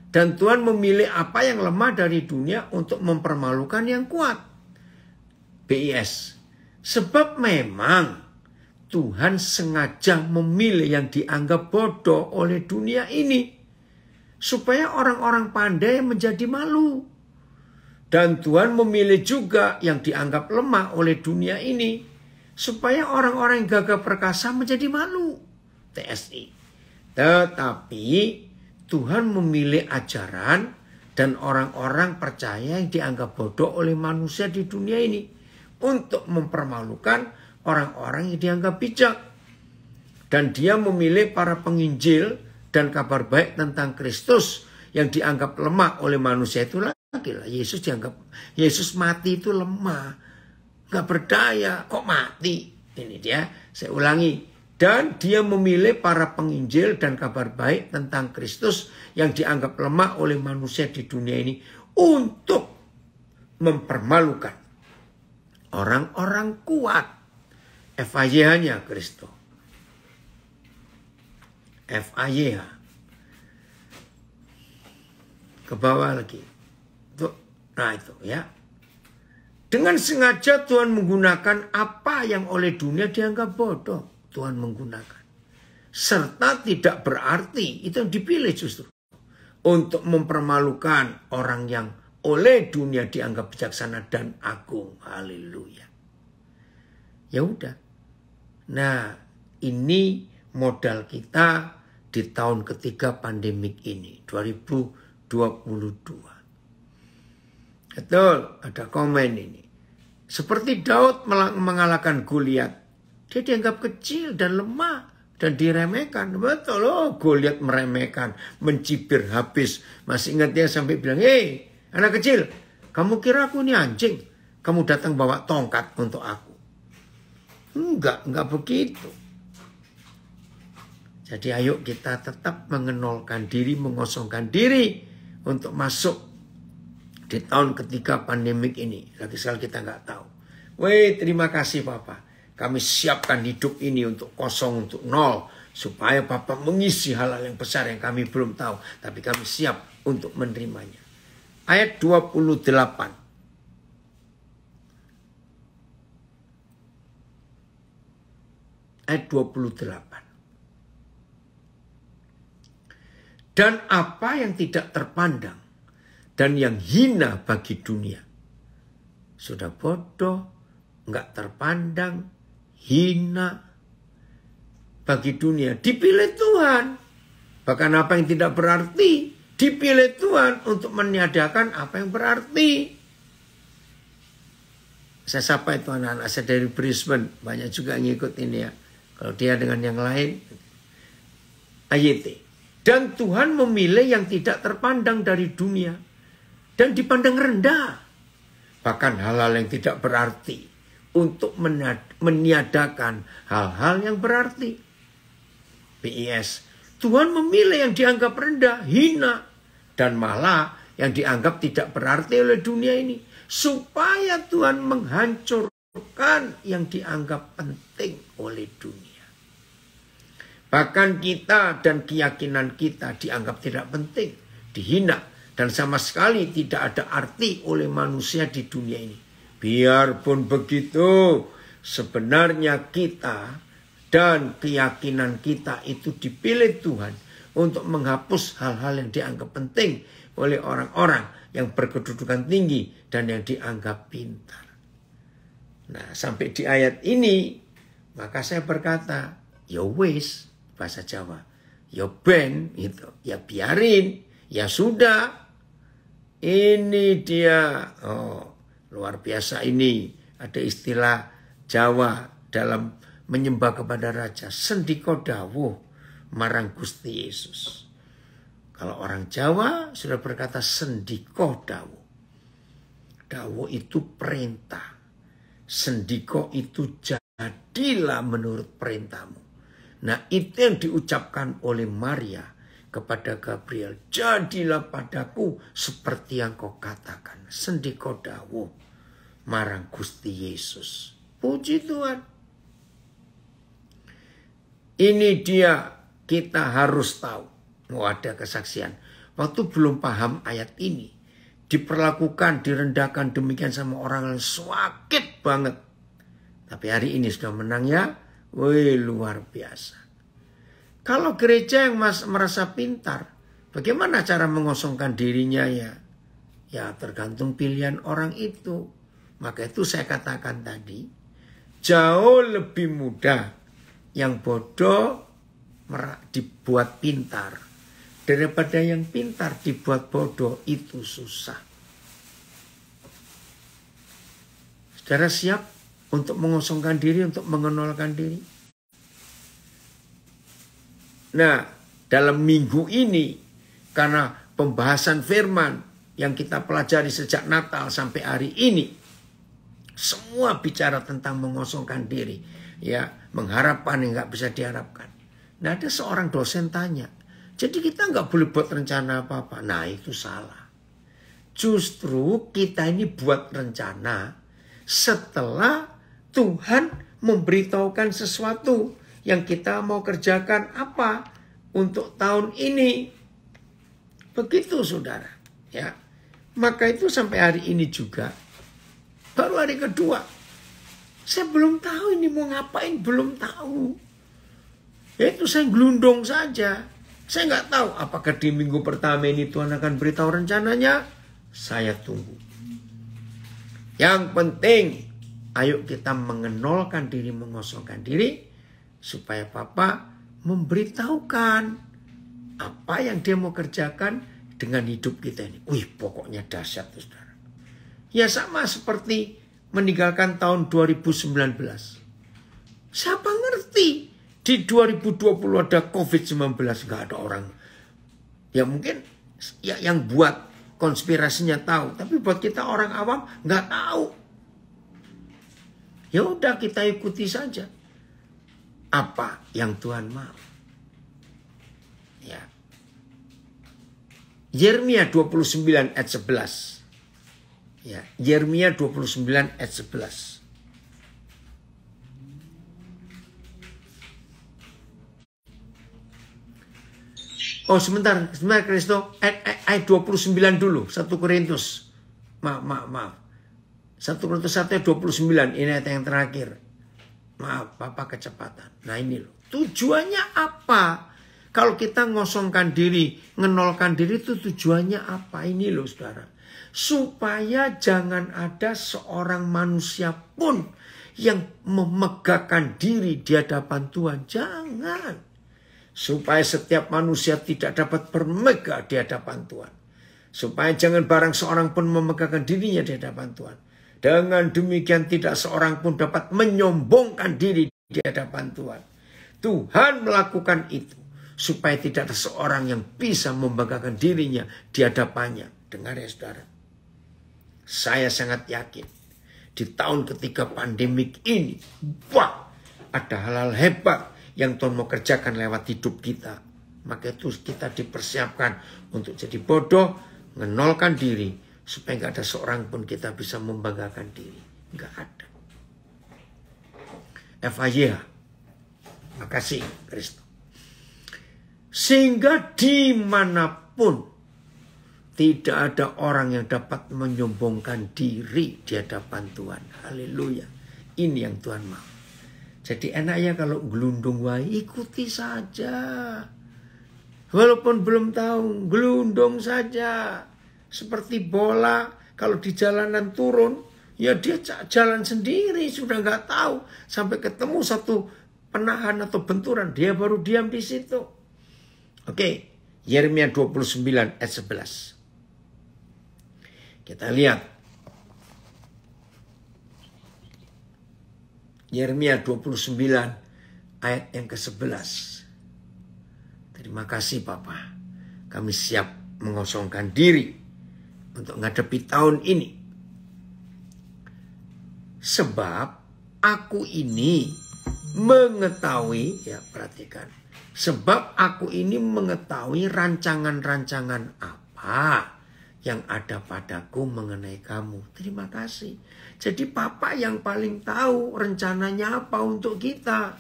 Dan Tuhan memilih apa yang lemah dari dunia untuk mempermalukan yang kuat. BIS. Sebab memang Tuhan sengaja memilih yang dianggap bodoh oleh dunia ini, supaya orang-orang pandai menjadi malu. Dan Tuhan memilih juga yang dianggap lemah oleh dunia ini, supaya orang-orang yang gagah perkasa menjadi malu. TSI. Tetapi Tuhan memilih ajaran dan orang-orang percaya yang dianggap bodoh oleh manusia di dunia ini, untuk mempermalukan orang-orang yang dianggap bijak. Dan dia memilih para penginjil dan kabar baik tentang Kristus yang dianggap lemah oleh manusia itu lagi lah. Yesus mati itu lemah, nggak berdaya, kok mati. Ini dia, saya ulangi. Dan dia memilih para penginjil dan kabar baik tentang Kristus yang dianggap lemah oleh manusia di dunia ini untuk mempermalukan orang-orang kuat. FAYH-nya Kristus. FAYH. Ke bawah lagi. Nah itu ya. Dengan sengaja Tuhan menggunakan apa yang oleh dunia dianggap bodoh. Tuhan menggunakan. Serta tidak berarti, itu yang dipilih justru. Untuk mempermalukan orang yang oleh dunia dianggap bijaksana dan agung. Haleluya. Ya udah. Nah, ini modal kita di tahun ketiga pandemik ini, 2022. Betul, ada komen ini. Seperti Daud mengalahkan Goliat, dia dianggap kecil dan lemah dan diremehkan. Betul loh, Goliat meremehkan, mencibir habis. Masih ingat dia sampai bilang, "Hei, anak kecil, kamu kira aku ini anjing? Kamu datang bawa tongkat untuk aku." Enggak begitu. Jadi ayo kita tetap mengenolkan diri, mengosongkan diri untuk masuk di tahun ketiga pandemik ini. Lagi sekali kita nggak tahu. Weh, terima kasih Bapak. Kami siapkan hidup ini untuk kosong, untuk nol. Supaya Bapak mengisi hal-hal yang besar yang kami belum tahu. Tapi kami siap untuk menerimanya. Ayat 28. Ayat 28. Dan apa yang tidak terpandang dan yang hina bagi dunia. Sudah bodoh, nggak terpandang, hina bagi dunia. Dipilih Tuhan. Bahkan apa yang tidak berarti, dipilih Tuhan untuk meniadakan apa yang berarti. Saya sapa itu anak-anak saya dari Brisbane. Banyak juga yang ngikut ini ya. Kalau dia dengan yang lain. AYT. Dan Tuhan memilih yang tidak terpandang dari dunia. Dan dipandang rendah. Bahkan hal-hal yang tidak berarti. Untuk meniadakan hal-hal yang berarti. BIS. Tuhan memilih yang dianggap rendah, hina. Dan malah yang dianggap tidak berarti oleh dunia ini. Supaya Tuhan menghancurkan yang dianggap penting oleh dunia. Bahkan kita dan keyakinan kita dianggap tidak penting, dihina, dan sama sekali tidak ada arti oleh manusia di dunia ini. Biarpun begitu, sebenarnya kita dan keyakinan kita itu dipilih Tuhan untuk menghapus hal-hal yang dianggap penting oleh orang-orang yang berkedudukan tinggi dan yang dianggap pintar. Nah, sampai di ayat ini, maka saya berkata, ya wis, bahasa Jawa, ya ben, itu, ya biarin, ya sudah. Ini dia, luar biasa ini. Ada istilah Jawa dalam menyembah kepada Raja, sendika dawuh marang Gusti Yesus. Kalau orang Jawa sudah berkata sendika dawuh. Dawuh itu perintah. Sendika itu jadilah menurut perintahmu. Nah, itu yang diucapkan oleh Maria kepada Gabriel, jadilah padaku seperti yang kau katakan. Sendika dawuh marang Gusti Yesus. Puji Tuhan. Ini dia, kita harus tahu. Ada kesaksian. Waktu belum paham ayat ini, diperlakukan, direndahkan demikian sama orang yang sakit banget. Tapi hari ini sudah menang ya. Wih, luar biasa. Kalau gereja yang merasa pintar, bagaimana cara mengosongkan dirinya ya? Ya tergantung pilihan orang itu. Maka itu saya katakan tadi, jauh lebih mudah yang bodoh dibuat pintar. Daripada yang pintar dibuat bodoh, itu susah. Saudara siap untuk mengosongkan diri, untuk mengenalkan diri? Nah, dalam minggu ini, karena pembahasan firman yang kita pelajari sejak Natal sampai hari ini, semua bicara tentang mengosongkan diri, ya, mengharapkan yang nggak bisa diharapkan. Nah, ada seorang dosen tanya, jadi kita nggak boleh buat rencana apa-apa. Nah, itu salah. Justru kita ini buat rencana setelah Tuhan memberitahukan sesuatu yang kita mau kerjakan apa untuk tahun ini. Begitu saudara. Ya. Maka itu sampai hari ini juga. Baru hari kedua. Saya belum tahu ini mau ngapain. Belum tahu. Ya itu saya gelundung saja. Saya nggak tahu apakah di minggu pertama ini Tuhan akan beritahu rencananya. Saya tunggu. Yang penting, ayo kita mengenalkan diri, mengosongkan diri. Supaya Papa memberitahukan apa yang dia mau kerjakan dengan hidup kita ini. Wih, pokoknya dahsyat, saudara. Ya sama seperti meninggalkan tahun 2019. Siapa ngerti di 2020 ada COVID-19, nggak ada orang. Ya mungkin ya, yang buat konspirasinya tahu, tapi buat kita orang awam nggak tahu. Ya udah kita ikuti saja apa yang Tuhan mau. Ya. Yeremia 29 ayat 11. Ya, Yeremia 29 ayat 11. Oh sebentar Kristo, ayat 29 dulu, 1 Korintus. Maaf. 1 Korintus 1 ayat 29, ini ayat yang terakhir. Maaf, Papa kecepatan. Nah ini loh. Tujuannya apa? Kalau kita ngosongkan diri, ngenolkan diri itu tujuannya apa? Ini loh saudara. Supaya jangan ada seorang manusia pun yang memegahkan diri di hadapan Tuhan. Jangan. Supaya setiap manusia tidak dapat bermegah di hadapan Tuhan. Supaya jangan barang seorang pun memegahkan dirinya di hadapan Tuhan. Dengan demikian tidak seorang pun dapat menyombongkan diri di hadapan Tuhan. Tuhan melakukan itu supaya tidak ada seorang yang bisa membanggakan dirinya di hadapannya. Dengar ya saudara. Saya sangat yakin di tahun ketiga pandemik ini, wah, ada hal-hal hebat yang Tuhan mau kerjakan lewat hidup kita. Maka itu kita dipersiapkan untuk jadi bodoh, menolkan diri. Supaya nggak ada seorang pun kita bisa membanggakan diri. Nggak ada. FIH. Makasih Kristo. Sehingga dimanapun tidak ada orang yang dapat menyombongkan diri di hadapan Tuhan. Haleluya. Ini yang Tuhan mau. Jadi enaknya kalau gelundung wae, ikuti saja. Walaupun belum tahu, gelundung saja. Seperti bola, kalau di jalanan turun, ya dia jalan sendiri, sudah nggak tahu. Sampai ketemu satu penahan atau benturan, dia baru diam di situ. Oke, Yeremia 29 ayat 11. Kita lihat. Yeremia 29 ayat yang ke-11. Terima kasih Papa. Kami siap mengosongkan diri untuk menghadapi tahun ini. Sebab aku ini mengetahui, ya perhatikan, Sebab aku ini mengetahui rancangan-rancangan apa yang ada padaku mengenai kamu. Terima kasih. Jadi Papa yang paling tahu rencananya apa untuk kita.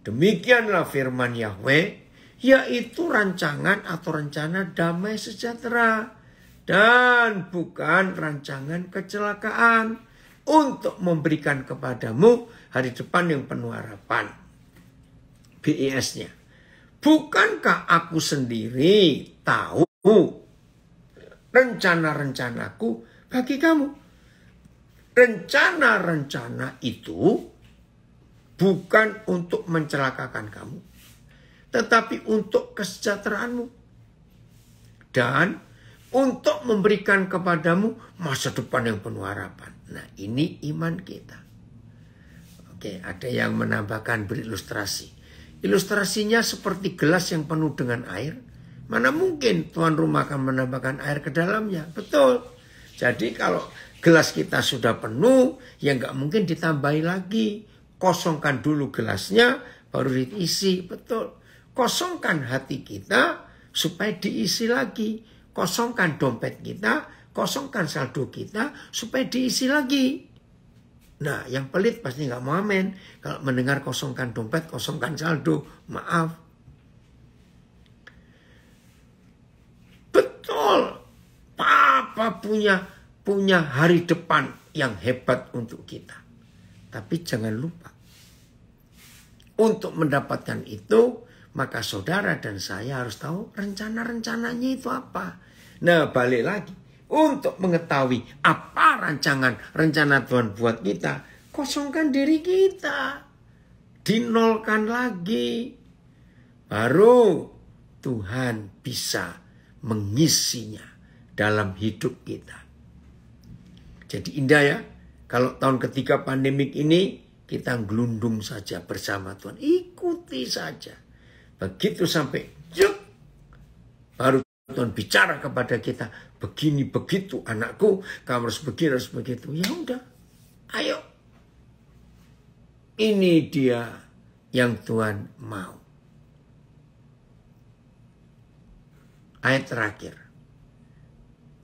Demikianlah firman Yahweh, yaitu rancangan atau rencana damai sejahtera. Dan bukan rancangan kecelakaan. Untuk memberikan kepadamu hari depan yang penuh harapan. BIS-nya. Bukankah aku sendiri tahu rencana-rencanaku bagi kamu? Rencana-rencana itu bukan untuk mencelakakan kamu, tetapi untuk kesejahteraanmu. Dan untuk memberikan kepadamu masa depan yang penuh harapan. Nah, ini iman kita. Oke, ada yang menambahkan berilustrasi. Ilustrasinya seperti gelas yang penuh dengan air. Mana mungkin tuan rumah akan menambahkan air ke dalamnya? Betul. Jadi kalau gelas kita sudah penuh, ya nggak mungkin ditambahi lagi. Kosongkan dulu gelasnya, baru diisi. Betul. Kosongkan hati kita supaya diisi lagi. Kosongkan dompet kita, kosongkan saldo kita supaya diisi lagi. Nah, yang pelit pasti nggak mau amen. Kalau mendengar kosongkan dompet, kosongkan saldo, maaf. Betul, Papa punya hari depan yang hebat untuk kita. Tapi jangan lupa, untuk mendapatkan itu, maka saudara dan saya harus tahu rencana-rencananya itu apa. Nah, balik lagi. Untuk mengetahui apa rencana Tuhan buat kita, kosongkan diri kita. Dinolkan lagi. Baru Tuhan bisa mengisinya dalam hidup kita. Jadi indah ya, kalau tahun ketiga pandemik ini kita gelundung saja bersama Tuhan. Ikuti saja. Begitu sampai yuk, baru Tuhan bicara kepada kita, begini begitu anakku, kamu harus begini harus begitu. Ya udah, ayo. Ini dia yang Tuhan mau. Ayat terakhir.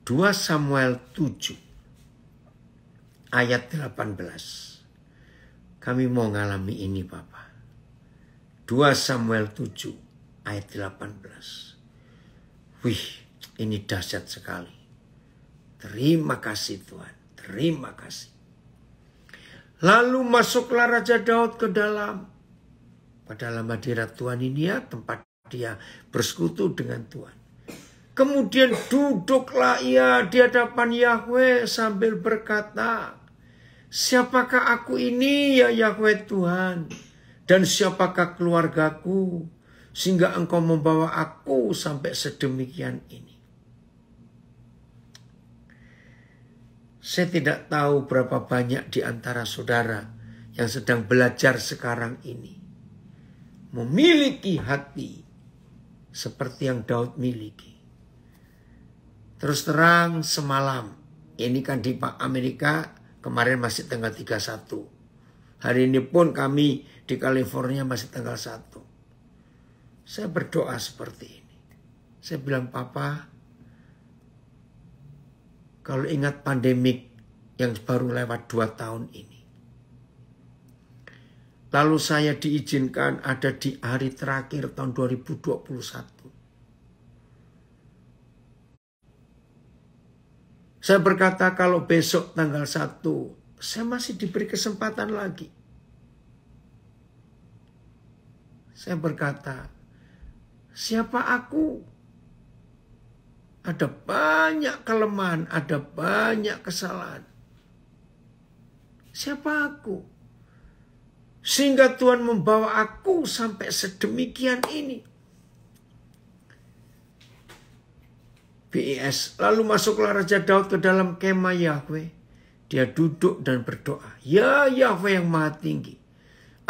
2 Samuel 7. Ayat 18. Kami mau ngalami ini Bapak. 2 Samuel 7. Ayat 18. Wih, ini dahsyat sekali. Terima kasih Tuhan. Terima kasih. Lalu masuklah Raja Daud ke dalam hadirat Tuhan ini ya, tempat dia bersekutu dengan Tuhan. Kemudian duduklah ia di hadapan Yahweh sambil berkata, siapakah aku ini ya Yahweh Tuhan? Dan siapakah keluargaku? Sehingga engkau membawa aku sampai sedemikian ini. Saya tidak tahu berapa banyak di antara saudara yang sedang belajar sekarang ini. Memiliki hati seperti yang Daud miliki. Terus terang semalam, ini kan di Amerika kemarin masih tanggal 31. Hari ini pun kami di California masih tanggal 1. Saya berdoa seperti ini. Saya bilang, Papa, kalau ingat pandemik yang baru lewat 2 tahun ini. Lalu saya diizinkan ada di hari terakhir tahun 2021. Saya berkata kalau besok tanggal 1, saya masih diberi kesempatan lagi. Saya berkata, siapa aku? Ada banyak kelemahan, ada banyak kesalahan. Siapa aku? Sehingga Tuhan membawa aku sampai sedemikian ini. BIS. Lalu masuklah Raja Daud ke dalam kemah Yahweh. Dia duduk dan berdoa. Ya Yahweh yang maha tinggi.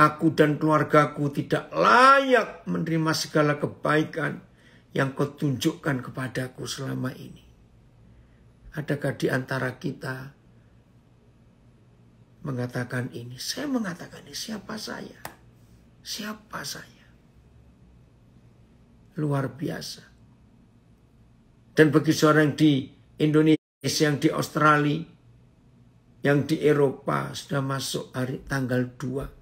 Aku dan keluargaku tidak layak menerima segala kebaikan yang kau tunjukkan kepadaku selama ini. Adakah di antara kita mengatakan ini? Saya mengatakan ini, siapa saya? Siapa saya? luar biasa. Dan bagi seorang di Indonesia, yang di Australia, yang di Eropa sudah masuk hari tanggal 2.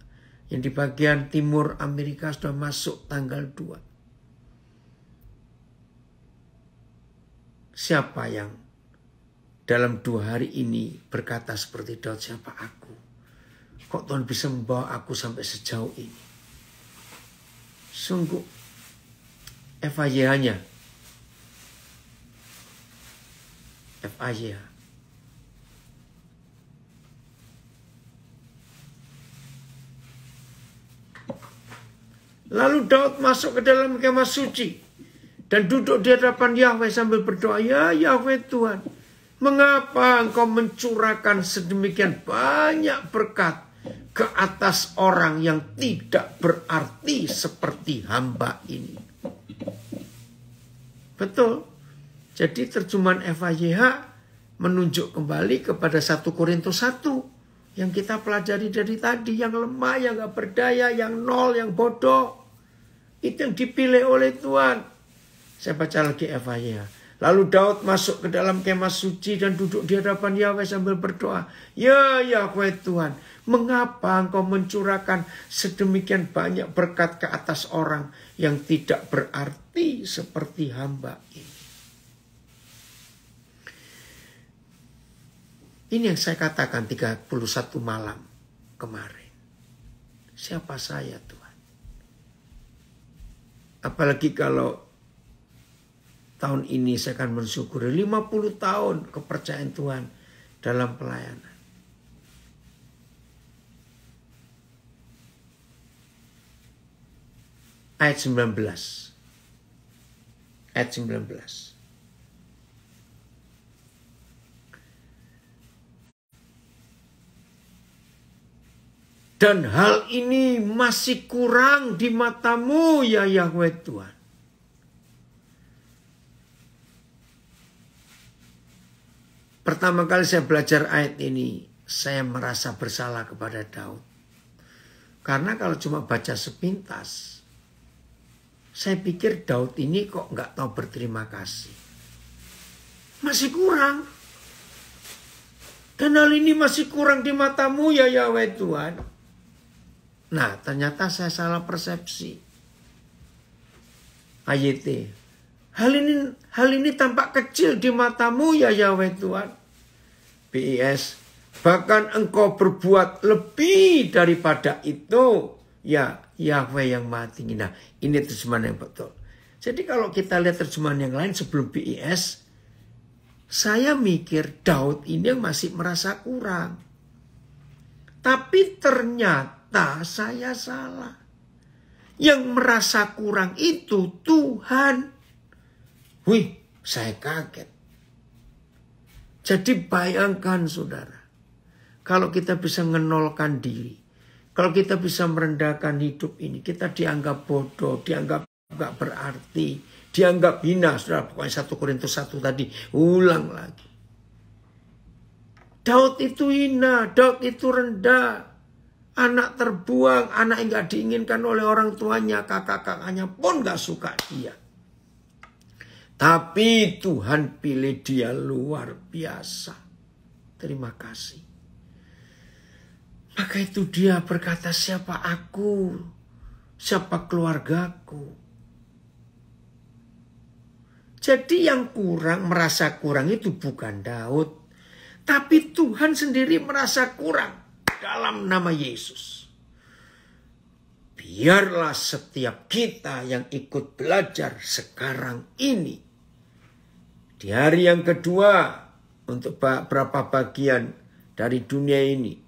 Yang di bagian timur Amerika sudah masuk tanggal 2. Siapa yang dalam 2 hari ini berkata seperti Daud, siapa aku? Kok Tuhan bisa membawa aku sampai sejauh ini? Sungguh FAYH-nya. FAYH. Lalu Daud masuk ke dalam kemah suci dan duduk di hadapan Yahweh sambil berdoa, ya Yahweh Tuhan, mengapa Engkau mencurahkan sedemikian banyak berkat ke atas orang yang tidak berarti seperti hamba ini? Betul. Jadi terjemahan FAYH menunjuk kembali kepada 1 Korintus 1 yang kita pelajari dari tadi, yang lemah, yang gak berdaya, yang nol, yang bodoh. Itu yang dipilih oleh Tuhan. Saya baca lagi FAYH. Lalu Daud masuk ke dalam kemah suci dan duduk di hadapan Yahweh sambil berdoa, ya Yahweh Tuhan, mengapa Engkau mencurahkan sedemikian banyak berkat ke atas orang yang tidak berarti seperti hamba ini? Ini yang saya katakan 31 malam kemarin. Siapa saya Tuhan? Apalagi kalau tahun ini saya akan mensyukuri 50 tahun kepercayaan Tuhan dalam pelayanan. Ayat 19. Ayat 19. Dan hal ini masih kurang di matamu ya Yahweh Tuhan. Pertama kali saya belajar ayat ini, saya merasa bersalah kepada Daud. Karena kalau cuma baca sepintas, saya pikir Daud ini kok nggak tahu berterima kasih. Masih kurang. Dan hal ini masih kurang di matamu ya Yahweh Tuhan. Nah, ternyata saya salah persepsi. AYT. Hal ini tampak kecil di matamu ya Yahweh Tuhan. BIS. Bahkan Engkau berbuat lebih daripada itu. Ya Yahweh yang Maha Tinggi. Nah, ini terjemahan yang betul. Jadi kalau kita lihat terjemahan yang lain sebelum BIS, saya mikir Daud ini yang masih merasa kurang. Tapi ternyata saya salah. Yang merasa kurang itu Tuhan. Wih, saya kaget. Jadi bayangkan saudara, kalau kita bisa menolkan diri, kalau kita bisa merendahkan hidup ini, kita dianggap bodoh, dianggap gak berarti, dianggap hina. Saudara, pokoknya 1 Korintus 1 tadi, ulang lagi. Daud itu hina, Daud itu rendah. Anak terbuang, anak yang gak diinginkan oleh orang tuanya, kakak-kakaknya pun gak suka dia. Tapi Tuhan pilih dia luar biasa. Terima kasih. Maka itu dia berkata, siapa aku? Siapa keluargaku? Jadi yang kurang, merasa kurang itu bukan Daud. Tapi Tuhan sendiri merasa kurang. Dalam nama Yesus. Biarlah setiap kita yang ikut belajar sekarang ini. Di hari yang kedua. Untuk beberapa bagian dari dunia ini.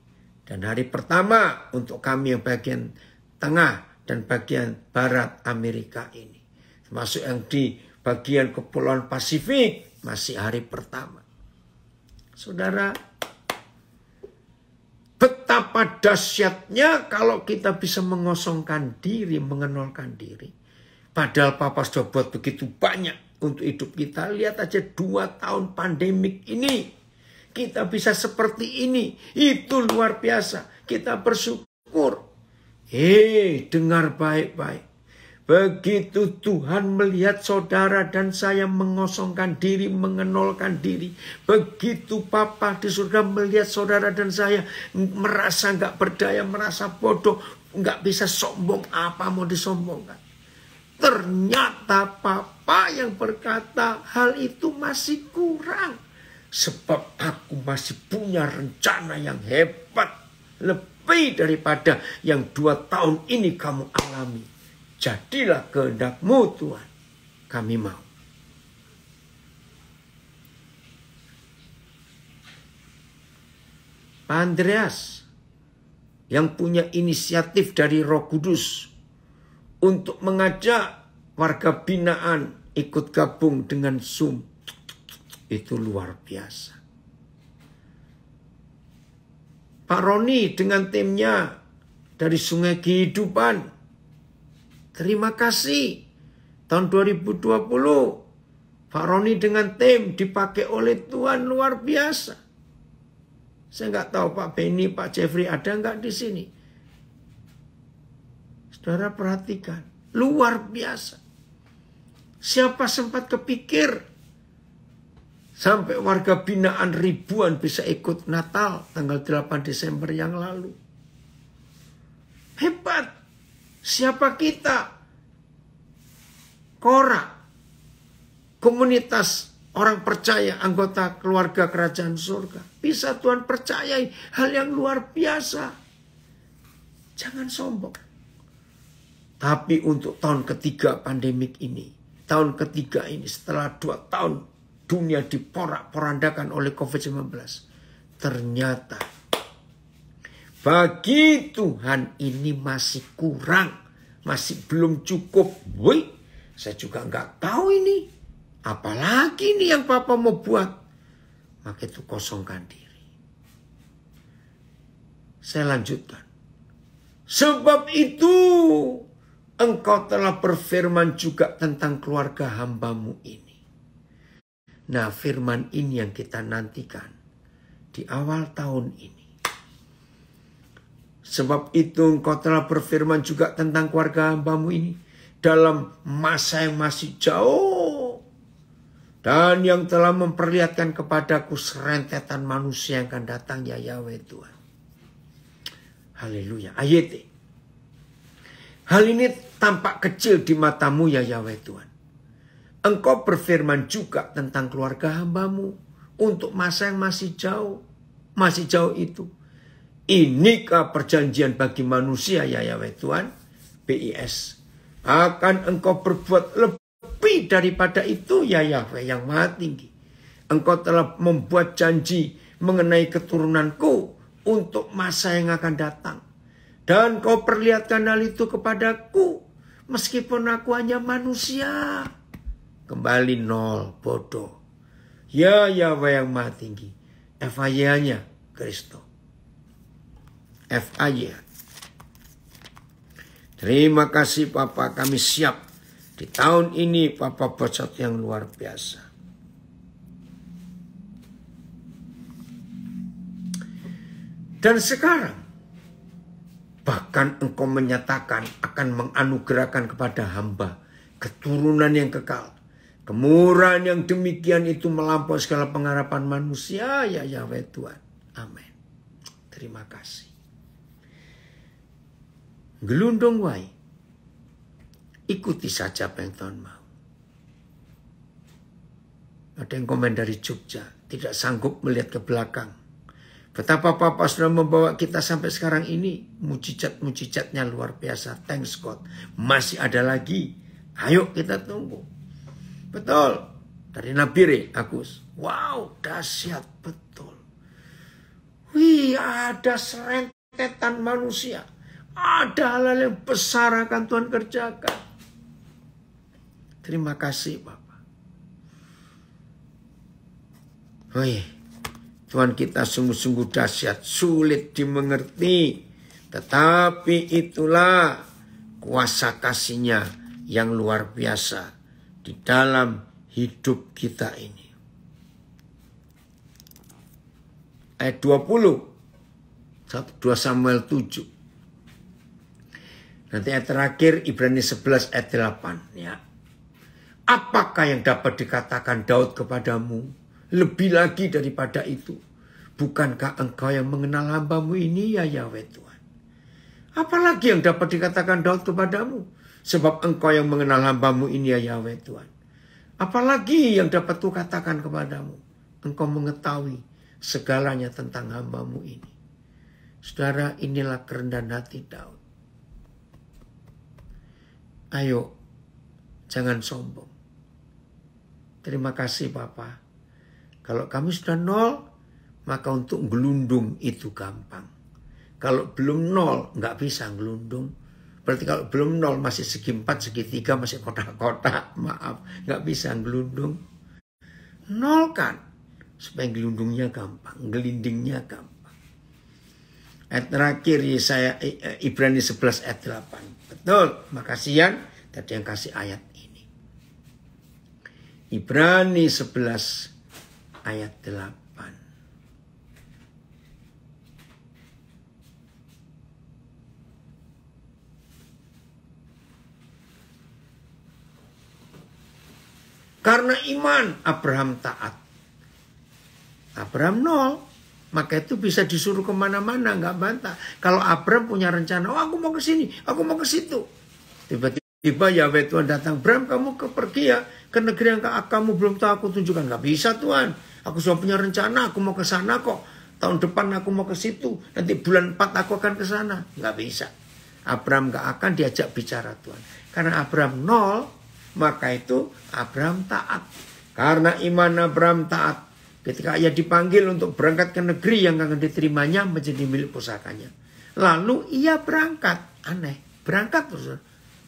Dan hari pertama untuk kami yang bagian tengah dan bagian barat Amerika ini. Termasuk yang di bagian Kepulauan Pasifik. Masih hari pertama. Saudara, betapa dahsyatnya kalau kita bisa mengosongkan diri, mengenalkan diri. Padahal Papa sudah buat begitu banyak untuk hidup kita. Lihat aja 2 tahun pandemik ini. Kita bisa seperti ini. Itu luar biasa. Kita bersyukur. Dengar baik-baik. Begitu Tuhan melihat saudara dan saya mengosongkan diri, mengenolkan diri. Begitu Papa di surga melihat saudara dan saya merasa nggak berdaya, merasa bodoh, nggak bisa sombong, apa mau disombongkan. Ternyata Papa yang berkata hal itu masih kurang. Sebab aku masih punya rencana yang hebat. Lebih daripada yang 2 tahun ini kamu alami. Jadilah kehendak-Mu Tuhan, kami mau. Pak Andreas yang punya inisiatif dari Roh Kudus untuk mengajak warga binaan ikut gabung dengan Zoom, itu luar biasa. Pak Roni dengan timnya dari Sungai Kehidupan, terima kasih. Tahun 2020, Pak Roni dengan tim dipakai oleh Tuhan luar biasa. Saya nggak tahu Pak Benny, Pak Jeffrey ada nggak di sini. Saudara perhatikan, luar biasa. Siapa sempat kepikir sampai warga binaan ribuan bisa ikut Natal tanggal 8 Desember yang lalu. Hebat. Siapa kita? Kora, komunitas orang percaya, anggota keluarga kerajaan surga. Bisa Tuhan percayai hal yang luar biasa. Jangan sombong. Tapi untuk tahun ketiga pandemik ini, tahun ketiga ini setelah 2 tahun dunia diporak-porandakan oleh COVID-19. Ternyata bagi Tuhan ini masih kurang, masih belum cukup. Woi, saya juga nggak tahu ini. Apalagi ini yang Papa mau buat. Maka itu kosongkan diri. Saya lanjutkan. Sebab itu Engkau telah berfirman juga tentang keluarga hamba-Mu ini. Nah, firman ini yang kita nantikan di awal tahun ini. Sebab itu Engkau telah berfirman juga tentang keluarga hamba-Mu ini dalam masa yang masih jauh. Dan yang telah memperlihatkan kepadaku serentetan manusia yang akan datang, ya Yahweh Tuhan. Haleluya. Ayat. Hal ini tampak kecil di mata-Mu, ya Yahweh Tuhan. Engkau berfirman juga tentang keluarga hamba-Mu untuk masa yang masih jauh. Masih jauh itu. Inikah perjanjian bagi manusia, ya Yahweh Tuhan? BIS. Akan Engkau berbuat lebih daripada itu, ya Yahweh yang Maha Tinggi. Engkau telah membuat janji mengenai keturunanku untuk masa yang akan datang. Dan Kau perlihatkan hal itu kepadaku. Meskipun aku hanya manusia. Kembali nol, bodoh. Ya Yahweh yang Maha Tinggi. FAY-nya Kristus. FAY. Terima kasih Papa, kami siap. Di tahun ini Papa buat sesuatu yang luar biasa. Dan sekarang, bahkan Engkau menyatakan akan menganugerahkan kepada hamba keturunan yang kekal. Kemurahan yang demikian itu melampaui segala pengharapan manusia, ya Yahweh Tuhan. Amin. Terima kasih. Gelundung wae. Ikuti saja apa yang Tuhan mau. Ada yang komen dari Jogja. Tidak sanggup melihat ke belakang. Betapa Papa sudah membawa kita sampai sekarang ini. Mujizat-mujizatnya luar biasa. Thanks God. Masih ada lagi. Ayo kita tunggu. Betul. Dari Nabire, Agus. Wow, dahsyat betul. Wih, ada serentetan manusia. Ada hal yang besar akan Tuhan kerjakan. Terima kasih Bapak. Wih, Tuhan kita sungguh-sungguh dahsyat, sulit dimengerti. Tetapi itulah kuasa kasih-Nya yang luar biasa di dalam hidup kita ini. Ayat 20, 2 Samuel 7. Nanti ayat terakhir Ibrani 11 ayat 8 ya. Apakah yang dapat dikatakan Daud kepadamu? Lebih lagi daripada itu. Bukankah engkau yang mengenal hamba-Mu ini ya Yahweh Tuhan? Apalagi yang dapat dikatakan Daud kepadamu? Sebab engkau yang mengenal hamba-Mu ini ya Yahweh Tuhan. Apalagi yang dapat kukatakan kepadamu? Engkau mengetahui segalanya tentang hamba-Mu ini. Saudara, inilah kerendahan hati Daud. Ayo, jangan sombong. Terima kasih Bapa. Kalau kami sudah 0, maka untuk gelundung itu gampang. Kalau belum 0, nggak bisa gelundung. Berarti kalau belum 0 masih segi 4, segi 3, masih kotak-kotak. Maaf, nggak bisa gelundung. 0 kan, supaya gelundungnya gampang, gelindingnya gampang. Ayat terakhir Yesaya Ibrani 11 ayat 8. Betul, makasih Yan. Tadi yang kasih ayat ini. Ibrani 11 ayat 8. Karena iman Abraham taat. Abraham 0. Maka itu bisa disuruh kemana-mana, nggak bantah. Kalau Abraham punya rencana, oh aku mau ke sini, aku mau ke situ. Tiba-tiba Yahweh Tuhan datang, Abraham kamu pergi ya ke negeri yang kamu belum tahu aku tunjukkan. Nggak bisa Tuhan, aku sudah punya rencana, aku mau ke sana kok. Tahun depan aku mau ke situ, nanti bulan 4 aku akan ke sana. Nggak bisa. Abraham nggak akan diajak bicara Tuhan. Karena Abraham 0, maka itu Abraham taat. Karena iman Abraham taat. Ketika ia dipanggil untuk berangkat ke negeri yang akan diterimanya menjadi milik pusakanya. Lalu ia berangkat. Aneh. Berangkat.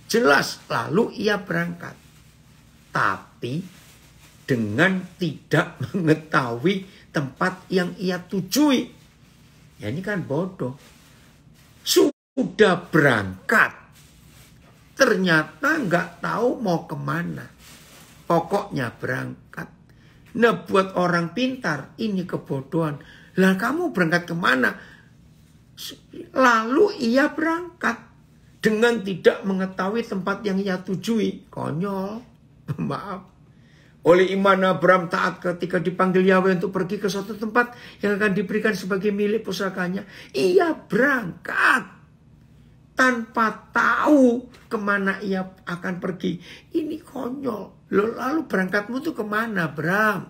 Jelas. Lalu ia berangkat. Tapi dengan tidak mengetahui tempat yang ia tujui. Ya ini kan bodoh. Sudah berangkat. Ternyata nggak tahu mau kemana. Pokoknya berangkat. Nah buat orang pintar ini kebodohan. Lah kamu berangkat kemana? Lalu ia berangkat. Dengan tidak mengetahui tempat yang ia tujui. Konyol. Maaf. Oleh iman Abraham taat ketika dipanggil Yahweh untuk pergi ke suatu tempat yang akan diberikan sebagai milik pusakanya. Ia berangkat. Tanpa tahu kemana ia akan pergi. Ini konyol. Lalu berangkatmu tuh kemana, Bram?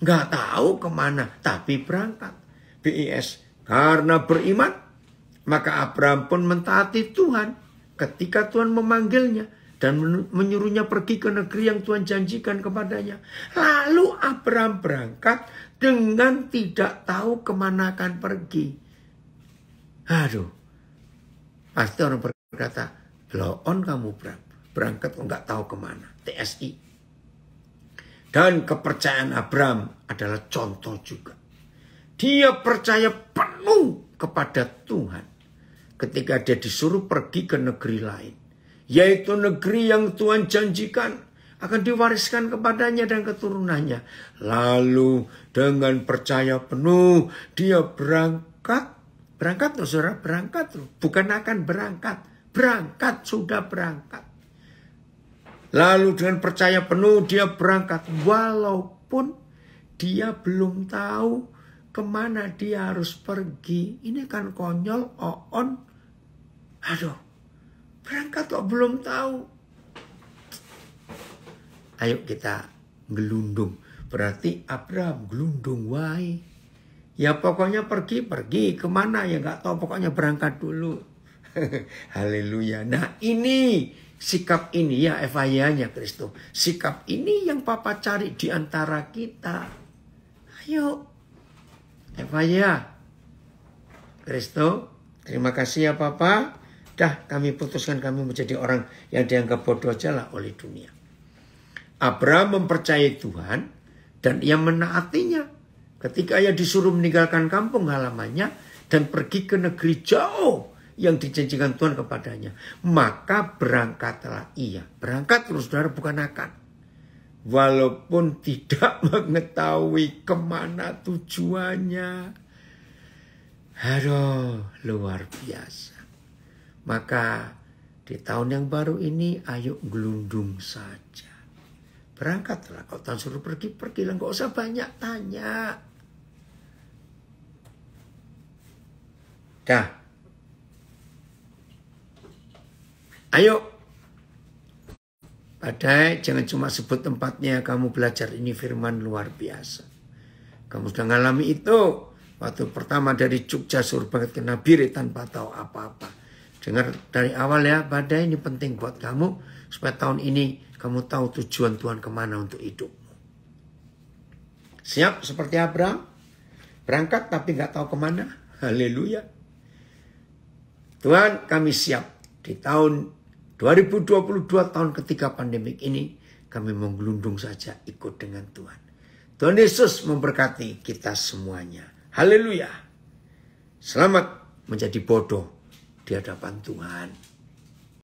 Nggak tahu kemana, tapi berangkat. BIS. Karena beriman, maka Abraham pun mentaati Tuhan ketika Tuhan memanggilnya dan menyuruhnya pergi ke negeri yang Tuhan janjikan kepadanya. Lalu Abraham berangkat dengan tidak tahu kemana akan pergi. Aduh. Pasti orang berkata, blow on kamu berangkat kok nggak tahu kemana. TSI. Dan kepercayaan Abraham adalah contoh juga. Dia percaya penuh kepada Tuhan ketika dia disuruh pergi ke negeri lain. Yaitu negeri yang Tuhan janjikan akan diwariskan kepadanya dan keturunannya. Lalu dengan percaya penuh dia berangkat. Berangkat loh saudara, berangkat loh. Bukan akan berangkat. Berangkat, sudah berangkat. Lalu dengan percaya penuh dia berangkat. Walaupun dia belum tahu kemana dia harus pergi. Ini kan konyol, on. Aduh, berangkat kok belum tahu. Ayo kita gelundung. Berarti Abraham gelundung, why? Ya pokoknya pergi kemana ya nggak tahu, pokoknya berangkat dulu. Haleluya. Nah ini sikap ini ya FIA-nya Kristo. Sikap ini yang Papa cari di antara kita. Ayo FIA Kristo. Terima kasih ya Papa. Dah kami putuskan kami menjadi orang yang dianggap bodoh aja lah oleh dunia. Abraham mempercayai Tuhan dan ia menaatinya. Ketika ia disuruh meninggalkan kampung halamannya dan pergi ke negeri jauh yang dijanjikan Tuhan kepadanya. Maka berangkatlah ia. Berangkat terus saudara, bukan akan. Walaupun tidak mengetahui kemana tujuannya. Aduh, luar biasa. Maka di tahun yang baru ini ayo gelundung saja. Berangkatlah, kalau Tuhan suruh pergi-pergilah, nggak usah banyak tanya. Dah. Ayo. Badai, jangan cuma sebut tempatnya, kamu belajar ini firman luar biasa. Kamu sudah ngalami itu. Waktu pertama dari Jogja suruh banget ke Nabire tanpa tahu apa-apa. Dengar dari awal ya, badai ini penting buat kamu. Supaya tahun ini kamu tahu tujuan Tuhan kemana untuk hidupmu. Siap seperti Abraham? Berangkat tapi nggak tahu kemana. Haleluya. Tuhan, kami siap di tahun 2022, tahun ketiga pandemik ini, kami menggelundung saja ikut dengan Tuhan. Tuhan Yesus memberkati kita semuanya. Haleluya. Selamat menjadi bodoh di hadapan Tuhan.